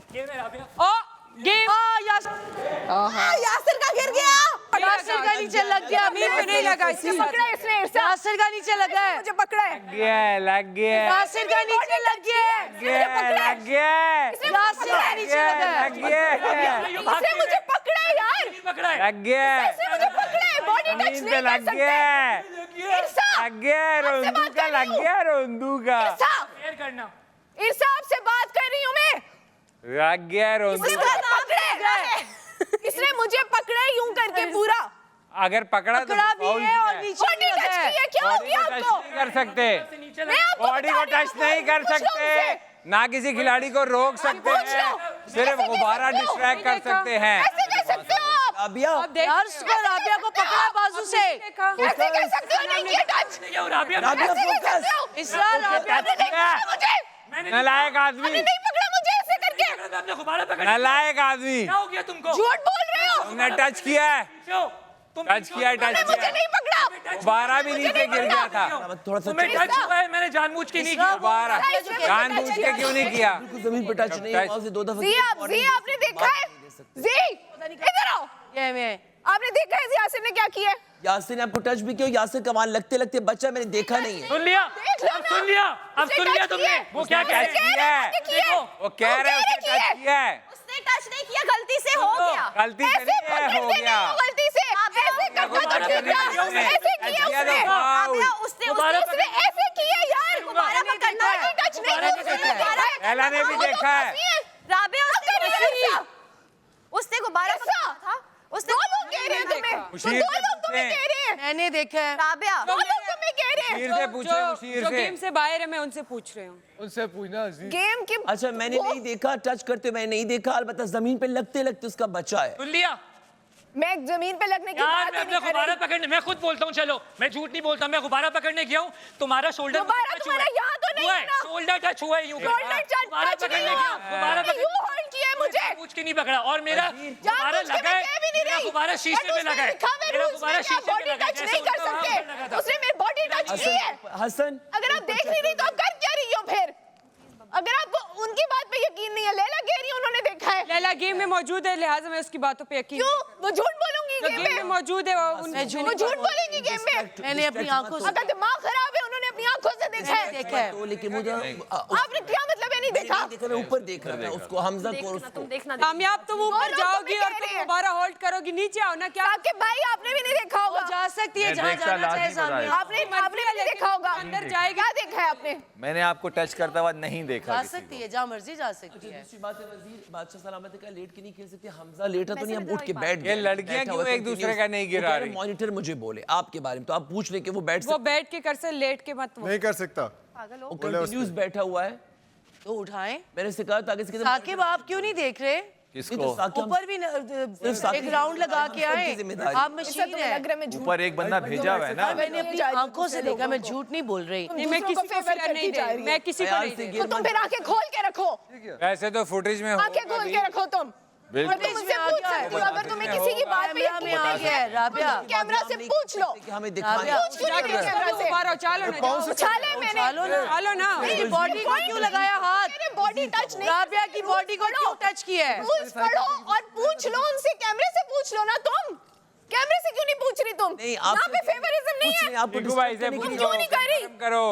ओ गेम यासिर का गिर गया। यासिर का नीचे लग गया, अमीर पे नहीं लगा, इससे पकड़ा इसने। यासिर का नीचे लगा है, मुझे पकड़ा है। लग गया यासिर का नीचे लग गया है, लग गया यासिर का नीचे लगा है, लग गया इसने मुझे पकड़ा है यार। लग गया इसने मुझे पकड़ा है, बॉडी टच नहीं कर लग सकते। गया लग गया रोंदू का लग गया रोंदू का इरसा आपसे बात कर रही हूँ मैं। लग गया रोंदू। इसने मुझे पकड़ा है यूं करके पूरा। अगर पकड़ा तो भी है और नीचे बॉडी टच किया, क्या हो गया आपको? नहीं कर सकते, मैं आपको बॉडी को टच नहीं कर सकते, ना किसी खिलाड़ी को रोक सकते हैं, सिर्फ गुब्बारा डिस्ट्रैक्ट कर सकते हैं। ऐसे कह सकते हो आप? राबिया यार उसको राबिया को पकड़ा बाजू से। ऐसे कह सकते हो? नहीं किया टच। राबिया फोकस। इसरा राबिया ने नहीं पकड़ा मुझे। नालायक आदमी, नहीं पकड़ा मुझे ऐसे करके। नालायक आदमी, क्या हो गया तुमको? झूठ बोल रहे हो। तुमने टच किया है, टच किया मुझे नहीं पकड़ा। गुब्बारा भी नीचे गिर गया था। थोड़ा सा तुम्हें टच हुआ है, मैंने जानबूझ के नहीं किया। गुब्बारा जानबूझ के क्यों नहीं किया? जमीन पे टच नहीं हुआ, उसे 2 दफा जी आपने देखा है? जी इधर आओ। ये मैं आपने देखा है यासिर ने क्या किया है? यासिर ने आपको टच भी किया, यासिर कमाल लगते लगते बच्चा मैंने देखा नहीं है। सुन लिया, अब सुन लिया तुमने। वो क्या कह रही है? देखो वो कह रहे हैं उसने टच किया है। उसने टच नहीं किया, गलती से हो गया। गलती से नहीं है, हो गया। गलती से ऐसे करके तो ठीक है। ऐसे किया उसने ऐसे किया यार। दोबारा पकड़ना है, टच नहीं। एला ने भी देखा है। राबिया उसने गुब्बारा पकड़ा था। उसने दो लोग कह रहे हैं तुम्हें, दो लोग तुम्हें कह रहे हैं। मैंने देखा है। राबिया दो लोग तुम्हें कह रहे हैं। मुशीर से पूछे, मुशीर जो से। गेम से बाहर है, मैं उनसे पूछ रही हूँ। उनसे पूछना जी। गेम की अच्छा मैंने नहीं देखा टच करते, मैंने नहीं देखा, अलबत्ता जमीन पे लगते लगते उसका बच्चा है। सुन लिया मैं जमीन पे लगने की यार, बात मैं ही अपना नहीं कर गुब्बारा रही। पकड़ने, मैं खुद बोलता हूँ, चलो मैं झूठ नहीं बोलता, मैं गुब्बारा पकड़ने गया हूँ, तुम्हारा शोल्डर गुब्बारा तुम्हारा यहाँ तो नहीं है ना? शोल्डर टच हुआ है यूं करके। शोल्डर टच गुब्बारा नहीं पकड़ने हुआ। गया, गुब्बारा आपने यूं हर्ट किया है मुझे। पूछ के नहीं पकड़ा, और मेरा गुब्बारा जानबूझ के लगा मैं है, कह भी नहीं मेरा रही। गुब्बारा शीशे बट पे उसने लगा है, लिखा हुआ मेरा रूल्स गुब्बारा में कि आप शीशे पे बॉडी लगा है, टच जैसे नहीं कर उनका वहाँ पे लगा सकते। था। उसने मेरी बॉडी टच की है। हसन अगर आप देख नहीं रही तो आप कर क्या रही हो फिर? अगर आपको उनकी बात पे यकीन नहीं है, लैला कह रही है उन्होंने देखा है। लैला गेम में मौजूद है, लिहाजा मैं उसकी बातों पे यकीन। क्यों? वो झूठ बोलूंगी जो गेम गेम में में। मौजूद है वो वो झूठ बोलेंगी गेम में। मैंने अपनी आंखों से अगर दिमाग खराब है, उन्होंने अपनी आंखों से देखा है। देखा है। तो लेकिन मुझे आपने क्या मतलब है नहीं देखा? देखा, मैं ऊपर देख रहा था उसको, हमजा को उसको। देखना कामयाब तुम ऊपर लोग जाओगी तुम्हें और कह तुम रहे हैं। दोबारा होल्ड करोगी, नीचे आओ ना। क्या आपके भाई आपने भी नहीं देखा वो होगा। जा सकती है जहाँ जाना चाहे सामने। आपने भी नहीं देखा होगा। अंदर जाएगी। क्या देखा है आपने? मैंने आपको टच करता हुआ नहीं देखा जा किसी को। सकती है, जहाँ मर्जी जा सकती है। दूसरी बात है वजीर, बादशाह सलामत का लेट के नहीं खेल सकते, हमजा लेटा तो नहीं, हम उठ के बैठ ये लड़कियां क्यों एक दूसरे का नहीं गिरा रही? मॉनिटर मुझे बोले आपके बारे में, तो आप पूछ रहे कि वो बैठ वो बैठ के कर से लेट के मत। नहीं कर सकता। वो कंटिन्यूस बैठा हुआ है। तो उठाएं। मैंने से कहा ताकि इसके साकिब आप क्यों नहीं देख रहे? किसको? ऊपर भी एक राउंड लगा के आए। आप मशीन है। ऊपर एक बंदा भेजा हुआ है ना। मैंने अपनी आंखों से देखा, मैं झूठ नहीं बोल रही। नहीं, मैं किसी को फेवर नहीं दे रही, मैं किसी को नहीं दे रही। तो तुम फिर आंखें खोल के रखो। वैसे तो फुटेज में आंखें खोल के रखो तुम। और तुम मुझसे पूछ सकती हो अगर तुम्हें किसी की बात पे यकीन नहीं है। राबिया कैमरा से पूछ लो। हमें दिखाया पूछ क्यों नहीं रही कैमरा से? दोबारा उछालो ना। उछाले मैंने। उछालो ना। मेरी बॉडी को क्यों लगाया हाथ? मेरे बॉडी टच नहीं। राबिया की बॉडी को क्यों टच किया है? रूल्स पढ़ो और पूछ लो उनसे, कैमरे से पूछ लो ना तुम। कैमरे से क्यों नहीं पूछ रही तुम? नहीं, यहाँ पे फेवरिज्म नहीं है। आपको टिकू भाई से तुम पूछो, क्यों नहीं कर रही? करो।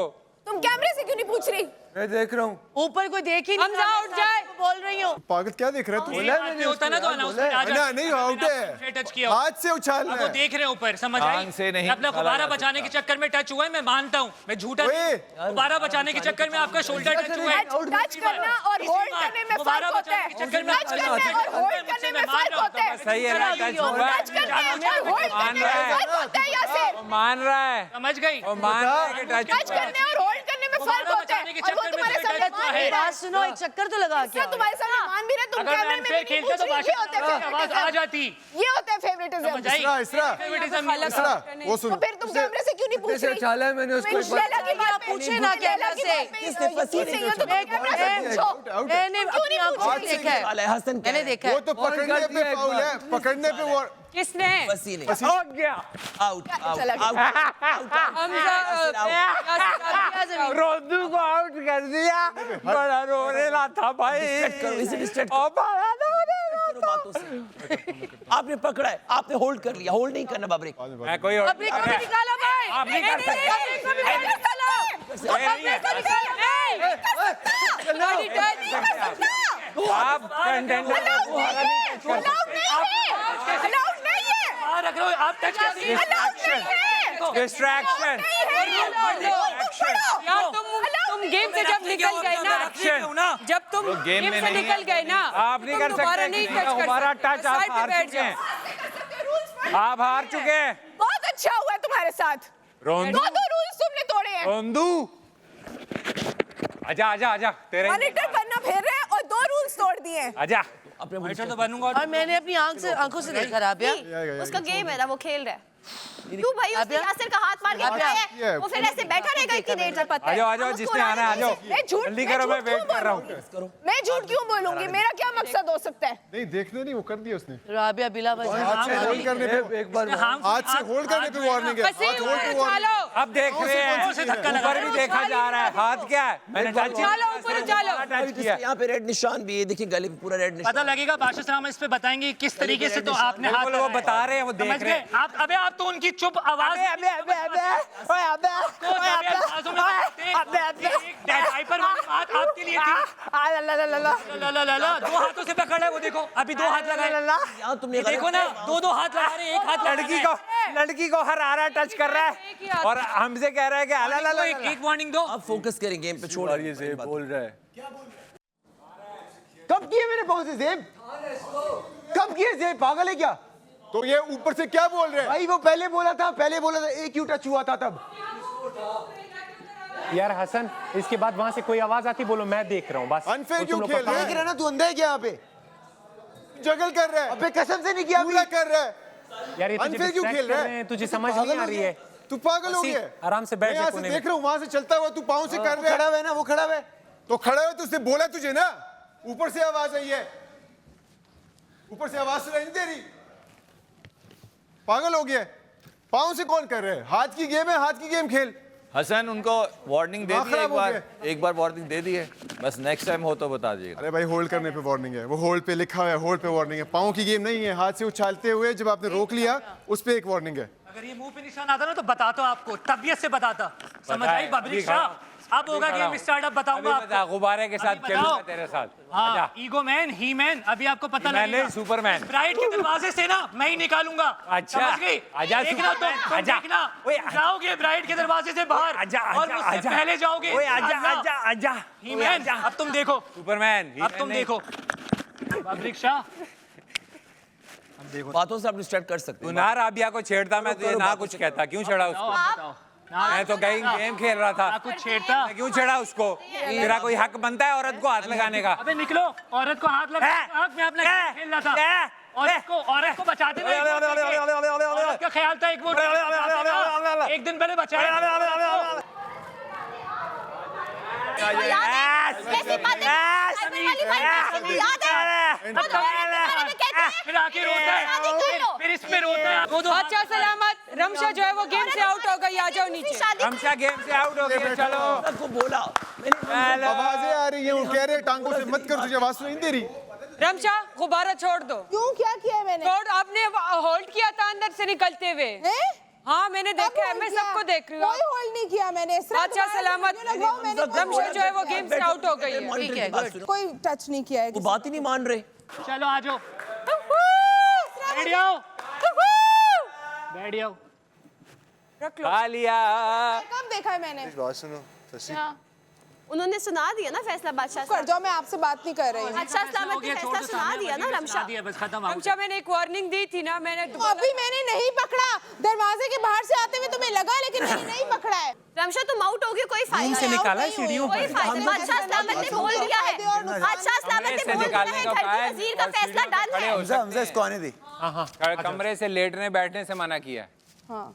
तुम कैमरे से क्यों नहीं पूछ रही? मैं देख रहा हूँ। ऊपर कोई देख ही नहीं हमजा उठ जाए। बोल रही हूँ। पागल क्या देख रहा है तू? होता ना तो अनाउंसमेंट आ जाता। नहीं आउट है, टच किया हाथ से उछालना अब वो है। देख रहे हैं ऊपर, समझ आई? आंख से नहीं अपना गुब्बारा बचाने के चक्कर में टच हुआ है, मैं मानता हूँ, मैं झूठा गुब्बारा बचाने के चक्कर में आपका शोल्डर टच हुआ है। टच करना और होल्ड करने में फर्क होता है। चक्कर में टच करने और होल्ड करने में फर्क होता है। सही है ना, टच हुआ टच करने और होल्ड करने में फर्क होता है यासिर। मान रहा है, समझ गई? वो मान रहा है कि टच टच करने और होल्ड करने में फर्क होता है। और वो तुम्हारे सामने मान भी रहा है। सुनो, एक चक्कर तो लगा के तुम्हारे सामने मान भी रहे, तुम अगर कैमरे मैं में फिर भी नहीं खेलता तो पूछ रही। ये होता है आवाज आ जाती। ये होता है फेवरेटिज्म। समझ आई? इसरा वो सुन, तो फिर तुम कैमरे से क्यों नहीं पूछ रही? उछाला है मैंने उसको एक बार। लैला की बात पे पूछे ना कैमरा से। किसने पसीने को कैमरा से पूछो। मैंने अपनी आंखों से देखा है, हसन मैंने देखा वो है। तो पकड़ने पे फाउल है, पकड़ने पे वो किसने? पसीने हो गया। आउट आउट रोदू को आउट कर दिया, बड़ा रोने ना था भाई। आपने पकड़ा है, आपने होल्ड कर लिया, होल्ड नहीं करना बाबरिक। मैं कोई और बबरिक को भी निकालो भाई। आप नहीं कर सकते। बबरिक को भी निकालो। बबरिक को निकालो। आप कंटेंट रख रहे हो आप, टच कर दिए। डिस्ट्रैक्शन यार तुम गेम से जब निकल गए ना, जब तुम गेम से निकल गए ना, आप नहीं कर सकते, नहीं किसी का हमारा टच आप हार चुके हैं, आप हार चुके हैं। बहुत अच्छा हुआ है तुम्हारे साथ। रोंदू, दो रूल्स तुमने तोड़े हैं। रोंदू, आजा आजा आजा, तेरे मॉनिटर बनना फिर रहे और दो रूल्स तोड़ दिए। आजा। अपने मॉनिटर तो बनूंगा। और मैंने अपनी आंखों से देखा राबिया। उसका गेम है ना, वो खेल रहा है। क्यों भाई उसने यासिर का हाथ मार के उठाया है, वो फिर ऐसे बैठा रहेगा इतनी देर तक? पता है, आ जाओ जिसने आना है, आ जाओ जल्दी करो, मैं वेट कर रहा हूँ। मैं झूठ क्यों बोलूंगी? मेरा क्या मकसद हो सकता है? नहीं देखने नहीं, वो कर दिया उसने। राबिया बिला वजह हाथ से होल्ड करने पे, एक बार हाथ से होल्ड करने पे वार्निंग है। हाथ होल्ड पे वार्निंग। अब देख रहे हैं, ऊपर भी देखा जा रहा है, हाथ क्या है, मैंने टच किया। यहाँ पे रेड निशान भी है, देखिए गले पे पूरा रेड निशान। पता लगेगा बादशाह सलाम इस पे बताएंगे किस तरीके से तो आपने हाथ वो बता रहे हैं, वो देख रहे हैं। आप अबे आप तो उनकी चुप आवाज डायपर वाली बात आपके लिए थी। दो हाथों से पकड़ है वो, देखो अभी दो हाथ लगाए, तुमने देखो ना, दो हाथ लगा रहे, एक हाथ लड़की को हरा रहा, टच कर रहा है और हमसे कह रहा है कि एक वार्निंग दो। आप फोकस करें गेम पे, छोड़ ये ज़ेब बोल रहा है। कब किए मैंने बहुत से ज़ेब? कब किए ज़ेब? पागल है क्या? तो ये ऊपर से क्या बोल रहे हैं? भाई वो पहले बोला था, एक ही टच हुआ था तब। यार हसन, इसके बाद वहां से कोई आवाज आती बोलो मैं देख रहा हूँ बस। अनफेयर क्यों खेल रहा है? देख रहा ना, तू अंधा है क्या? यहाँ पे जगल कर रहा है। अबे कसम से नहीं किया, पूरा कर रहा है यार। ये अनफेयर क्यों खेल रहा है? तुझे समझ नहीं आ रही है? तू पागल हो गया? आराम से बैठ जा, देख रहा हूँ वहां से चलता हुआ, तू पाँव से कर रहा है। खड़ा है ना, वो खड़ा है तो खड़ा है, तो उसने बोला तुझे ना, ऊपर से आवाज आई है, ऊपर से आवाज सुनाई नहीं दे रही। पागल हो गया? पाँव से कौन कर रहा है? हाथ की गेम है, हाथ की गेम खेल। हसन उनको वार्निंग दे दी है, एक बार वार्निंग दे दी है, बस नेक्स्ट टाइम हो तो बता दीजिएगा। अरे भाई होल्ड करने पे वार्निंग है, वो होल्ड पे लिखा हुआ है, होल्ड पे वार्निंग है। पाँव की गेम नहीं है, हाथ से उछालते हुए जब आपने रोक लिया उस पे एक वार्निंग है। अगर ये मुंह पे निशान आता ना तो बताता आपको, तबीयत से बताता। समझ आई बबरिक शाह? अब होगा गेम स्टार्ट, अब बताऊंगा आपको। गुब्बारे के साथ खेलूंगा तेरे साथ। हाँ, ईगो मैन, ही मैन, अभी आपको पता लगेगा। मैं सुपरमैन। ब्राइड के दरवाजे से ना मैं ही निकालूंगा। अच्छा, समझ गई? आजा देखना तुम देखना, जाओगे ब्राइड के दरवाजे से बाहर और मुझसे पहले जाओगे। आजा ही मैन, अब तुम देखो सुपरमैन, अब तुम देखो बबरिक शाह। बातों से आप डिस्ट्रैक्ट कर सकते तू ना राबिया को छेड़ता, मैं तुझे ना कुछ कहता, क्यों छेड़ा उसको? मैं तो कहीं गेम खेल रहा था, कुछ छेड़ता, क्यों छेड़ा उसको? तेरा कोई हक बनता है औरत को हाथ लगाने का? अबे निकलो, औरत को हाथ लगा, मैं अपना खेल रहा था। औरत को बचाते ना, औरत का ख्याल था, एक दिन पहले बचाया। कैसी बातें? फिर आके रोता है, फिर इस पे रोता है। अच्छा सलामत, रमशा जो है वो गेम से आउट हो गई, आ जाओ नीचे। रमशा गेम से आउट हो गई, चलो। को बोला आवाजें आ रही हैं, वो कह रहे टांगों से मत कर, तुझे आवाज सुनाई नहीं दे रही। रमशा गुब्बारा छोड़ दो। क्यों, क्या किया मैंने? छोड़, आपने होल्ड किया था अंदर से निकलते हुए। हाँ मैंने देखा है, मैं सबको देख रही हूँ। कोई होल्ड नहीं किया मैंने। अच्छा सलामत रमशा जो है वो गेम से आउट हो गई है। ठीक है, कोई टच नहीं किया है। वो बात ही नहीं मान रहे। चलो आ जाओ, बैठ जाओ, बैठ जाओ, रख लो। खा लिया। कब देखा है मैंने? बात सुनो शशि, उन्होंने सुना दिया ना फैसला बादशाह कर जाओ, मैं आपसे बात नहीं कर रही हूँ। अच्छा सलामत ने फैसला सुना दिया ना रमशा। बस खत्म। रमशा मैंने एक वार्निंग दी थी ना, मैंने अभी मैंने नहीं पकड़ा, दरवाजे के बाहर से आते हुए तुम्हें लगा, लेकिन मैंने नहीं पकड़ा है। रमशा तुम आउट हो गए, कोई फायदा से नहीं। निकाला है सीढ़ियों कोई फायदा नहीं। बादशाह सलामत ने बोल दिया है, बादशाह सलामत ने बोल दिया है, घर के वजीर का फैसला डन है। हमजा इसको आने दी। कमरे से लेटने बैठने से मना किया। हाँ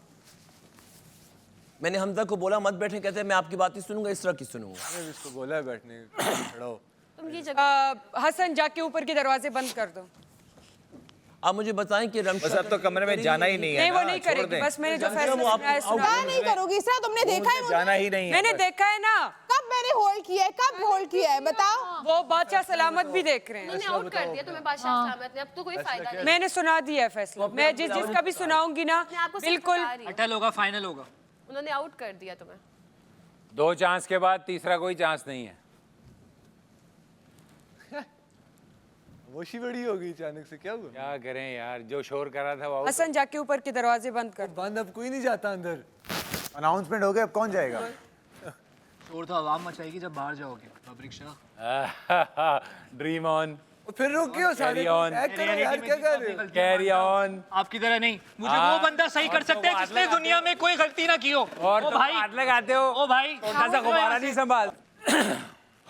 मैंने हमजा को बोला मत बैठे, कहते हैं मैं आपकी बात नहीं सुनूंगा, इस तरह की सुनूंगा। मैंने इसको बोला है बैठने खड़ा हो। तुम ये जगह हसन जाके ऊपर के दरवाजे बंद कर दो। आप मुझे बताएं कि बस अब तो कमरे में जाना ही नहीं है। नहीं वो ना, नहीं छोड़ करेगी, दें। बस मैंने जो वो फैसला आप- सुनाया सुना। क्या नहीं करोगी इसरा? तुमने देखा है मुझे? जाना ही नहीं है। मैंने बस। देखा है ना, कब मैंने होल्ड किया है? कब होल्ड किया है बताओ? वो बादशाह सलामत भी देख रहे हैं। उन्होंने आउट कर दिया तुम्हें बादशाह सलामत ने, अब तो कोई फायदा नहीं। मैंने सुना दिया है फैसला, मैं जिस जिसका भी सुनाऊंगी ना मैं आपको सिर्फ बिल्कुल बता रही हूँ। अटल होगा, फाइनल होगा। उन्होंने आउट कर दिया तुम्हें। 2 चांस के बाद तीसरा कोई चांस नहीं है। वोशी बड़ी हो गई अचानक से, क्या हुआ? क्या करें यार, जो शोर कर रहा था वो हसन जाके ऊपर के दरवाजे बंद कर। बंद, अब कोई नहीं जाता अंदर। अनाउंसमेंट हो गया, अब कौन जाएगा? शोर तो आवाम मचाएगी जब बाहर जाओगे। पब्लिक शाह ड्रीम ऑन, फिर रुक क्यों सारे? Carry on. Act करो यार, क्या कर रहे हो? Carry on. आपकी तरह नहीं, मुझे वो बंदा सही कर सकता है जिसने दुनिया में कोई गलती ना की हो। और ओ तुम भाई, हाथ लगाते हो। ओ भाई, छोटा सा गुब्बारा नहीं संभाल।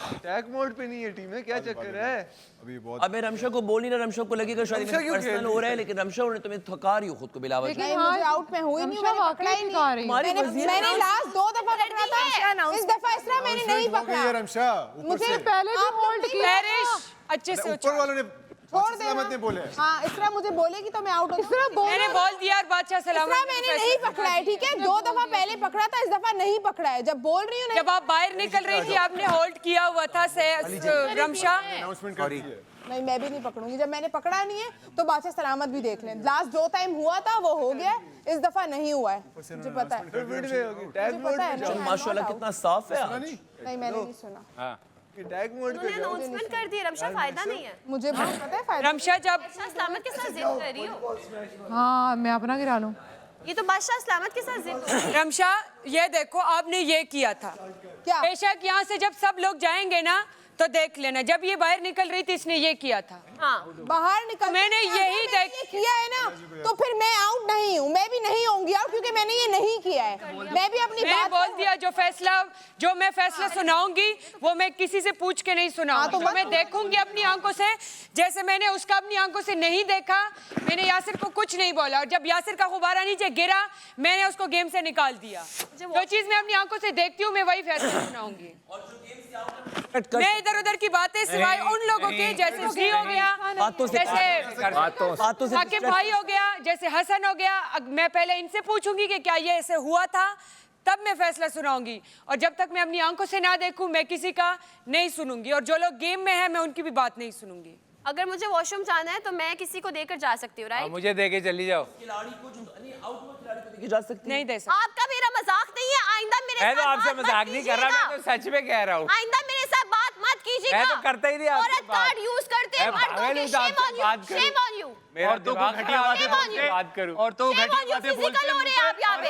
अटैक मोड पे नहीं है टीम है, क्या चक्कर है? अभी बहुत अब मैं रमशा को बोली ना, रमशा को लगेगा शायद रमशा क्यों पर्सनल खेल हो रहा है, लेकिन रमशा ने तुम्हें थका रही हो खुद को बिलावल। नहीं मुझे आउट में हुई नहीं हूँ, मैंने पकड़ा ही नहीं। हमारे मैंने लास्ट 2 दफा पकड़ा था, इस दफा इसरा मैंने नहीं पकड़ा। रमशा मुझे पहले भी होल्ड किया। पेरिश अच्छे से ऊपर वालों ने छोड़ सलामत ने बोले। हाँ इसरा मुझे बोलेगी तो मैं आउट हो जाऊंगी। मैंने बोल दिया और बादशाह सलामत इसरा मैंने नहीं पकड़ा है, ठीक है? 2 दफा पहले पकड़ा था, इस दफा नहीं पकड़ा है। जब बोल रही हूँ जब आप बाहर निकल रही थी आपने होल्ड किया हुआ था रमशा। अनाउंसमेंट कर दी है। नहीं मैं भी नहीं पकड़ूंगी, जब मैंने पकड़ा नहीं है तो बादशाह सलामत भी देख लें। लास्ट 2 टाइम हुआ था वो हो गया, इस दफा नहीं हुआ है, मुझे पता है। टैग मुझे पता है अच्छा, नहीं, माशाल्लाह कितना साफ है आज। नहीं मैंने नहीं सुना। हाँ, टैग मोड उन्होंने अनाउंसमेंट कर दिया रमशा, फायदा नहीं है। मुझे बहुत पता है फायदा। रमशा जब बादशाह सलामत के साथ जिद कर रही हो। हाँ मैं अपना गिरा लूँ। ये तो बादशाह सलामत के साथ जिद हो रही है। रमशा ये देखो आपने ये किया था, क्या? बेशक यहाँ से जब सब लोग जाएंगे ना तो देख लेना, जब ये बाहर निकल रही थी इसने ये किया था। हाँ बाहर निकल मैंने यही किया है ना, तो फिर मैं आउट नहीं हूँ, मैं भी नहीं होंगी आउट, क्योंकि मैंने ये नहीं किया है। मैं भी अपनी मैंने बात बोल दिया जो मैं फैसला सुनाऊंगी वो मैं किसी से पूछ के नहीं सुनाऊंगी, तो मैं देखूंगी अपनी आंखों से। जैसे मैंने उसका अपनी आंखों से नहीं देखा, मैंने यासिर को कुछ नहीं बोला, और जब यासिर का गुब्बारा नीचे गिरा मैंने उसको गेम से निकाल दिया। जो चीज मैं अपनी आंखों से देखती हूँ मैं वही फैसला सुनाऊंगी। मैं इधर उधर की बातें सिवाय उन लोगों के जैसे जी हो गया, जैसे साकिब भाई हो गया, जैसे हसन हो गया, मैं पहले इनसे पूछूंगी कि क्या ये ऐसे हुआ था, तब मैं फैसला सुनाऊंगी। और जब तक मैं अपनी आंखों से ना देखूं मैं किसी का नहीं सुनूंगी, और जो लोग गेम में हैं मैं उनकी भी बात नहीं सुनूंगी। अगर मुझे वॉशरूम जाना है तो मैं किसी को देकर जा सकती हूँ, राइट? मुझे दे के चली जाओ। खिलाड़ी को जो नहीं आउट हुआ खिलाड़ी को देके जा सकती है। नहीं दे सकती। आपका मेरा मजाक नहीं है, आइंदा मेरे मैं तो साथ आपसे बात मत मजाक नहीं कर रहा, मैं तो सच में कह रहा हूँ। आइंदा मेरे साथ बात मत कीजिएगा। मैं तो करता ही नहीं आपसे औरत बात। कार्ड यूज करते हैं मैं मर्दों पागल के। हूँ तो शेम आपसे ऑन यू, बात करूँ। Shame on you. मेरा औरतों को दिमाग घटिया खराब बातें है, बोलते हैं। बात करूँ। औरतों को Shame on घटिया you, बातें बोलते physical हो रहे हैं आप यहाँ पे।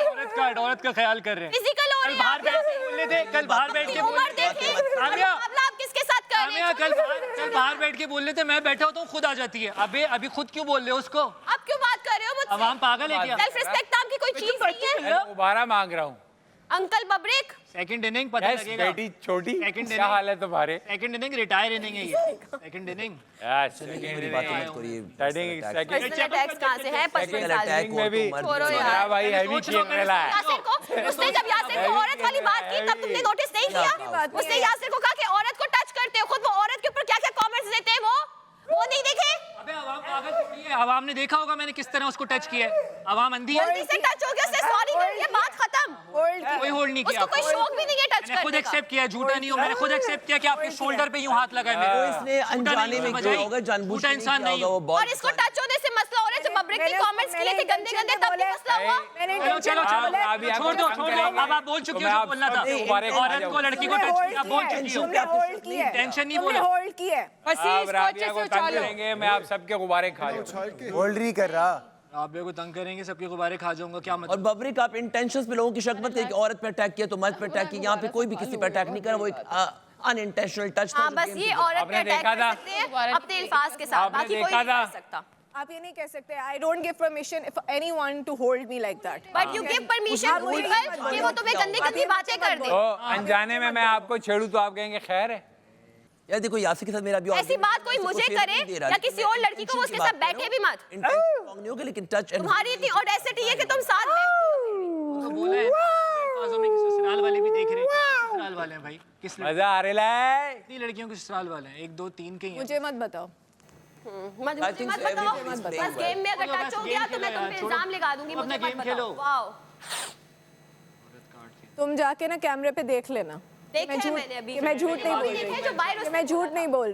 औरत का ख्याल कर रहे हैं। फिजिकल हो कल रहे हैं बाहर आप। बैठ के बोलने थे, कल बाहर बैठ के उम्र देखिए, कामया, मुकाबला आप किसके साथ कर रहे हैं? कल बाहर बैठ के बोलने थे, मैं बैठा होता हूँ खुद आ जाती है। अभी खुद क्यों बोल रहे हो उसको? आप क्यों बात कर रहे हो मुझसे? अवाम पागल है क्या? सेल्फ रिस्पेक्ट नाम की कोई चीज नहीं है। मैं दोबारा मांग रहा हूँ। अंकल बबरिक, सेकंड इनिंग पता यस, लगेगा। बेटी छोटी, सेकंड क्या हाल है तुम्हारे? सेकंड इनिंग रिटायर इनिंग है ये। सेकंड इनिंग मेरी बातें मत करिए। पर्सनल अटैक्स कहाँ से है? पर्सनल अटैक में भी छोड़ो यार। भाई हैवी खेल रहा है। यासिर को, उसने जब यासिर को औरत वाली बात की तब तुमने नोटिस नहीं किया? उसने यासिर को कहा कि औरत को टच करते हो, खुद वो औरत के ऊपर क्या क्या कमेंट्स देते हैं वो नहीं देखे? अबे अवाम पागल थोड़ी है, अवाम ने देखा होगा मैंने किस तरह उसको टच किया है। अवाम अंधी है। गलती से टच हो गया, उसने सॉरी कर दिया, बात खत्म। कोई होल्ड नहीं किया। उसको कोई शौक भी नहीं है टच मैंने खुद करने का। एक्सेप्ट किया, झूठा नहीं हूँ, मैंने खुद एक्सेप्ट किया कि आपके शोल्डर पे यूं हाथ लगाए मेरे। वो इसने अनजाने में किया होगा, जानबूझ के नहीं इंसान किया नहीं होगा, वो और इसको टच होने से मसला हो रहा है। जो बब्रिक ने कमेंट्स किए थे गंदे गंदे, तब भी मसला हुआ। मैंने चलो चलो चलो छोड़ दो अब आप बोल चुकी हो जो बोलना था। औरत को लड़की को टच किया, बोल चुकी हो, होल्ड की है, टेंशन नहीं तुमने बोलो। होल्ड की है। अब राबिया को तंग करेंगे, मैं आप सबके गुब्बारे खा जाऊंगा। होल्ड नहीं कर रहा। राबिया को तंग करेंगे, सबके गुब्बारे खा जाऊंगा, क्या और मतलब? बबरिक आप इंटेंशंस पे लोगों की शक मत करिए कि औरत पे अटैक किया तो मर्द पे अटैक किया। यहाँ पे कोई भी किसी पे अटैक नहीं करा, वो एक अनइंटेंशनल टच था। हाँ बस ये औरत पे अटैक कर सकते हैं अपने अल्फाज के साथ, बाकी कोई नहीं कर सकता। आप ये नहीं कह सकते I don't give permission if anyone to hold me like that. But you give permission people कि वो तुम्हें गंदी गंदी बातें कर दे। अनजाने में मैं आपको छेड़ू तो आप कहेंगे खैर है। यार देखो यासिर के साथ मेरा भी ऐसी बात कोई मुझे करे या किसी और लड़की को, वो उसके साथ बैठे भी मत। नहीं होगा लेकिन टच तुम्हारी इतनी ऑडेसिटी है कि तुम साथ बैठो। तो बोला है आजो में कि ससुराल वाले भी देख रहे हैं, ससुराल वाले हैं भाई, किस मजा आ रहा है। कितनी लड़कियों के ससुराल वाले हैं? 1 2 3 के ही हैं। मुझे मत बताओ। मत बताओ, बस गेम में अगर टच हो गया तो मैं तुम पे इल्जाम लगा दूंगी। मुझे मत बताओ। वाओ, तुम जाके ना कैमरे पे देख लेना। देखा है मैंने अभी। मैं झूठ नहीं बोल रही, जो बाहर मैं झूठ नहीं बोल रही।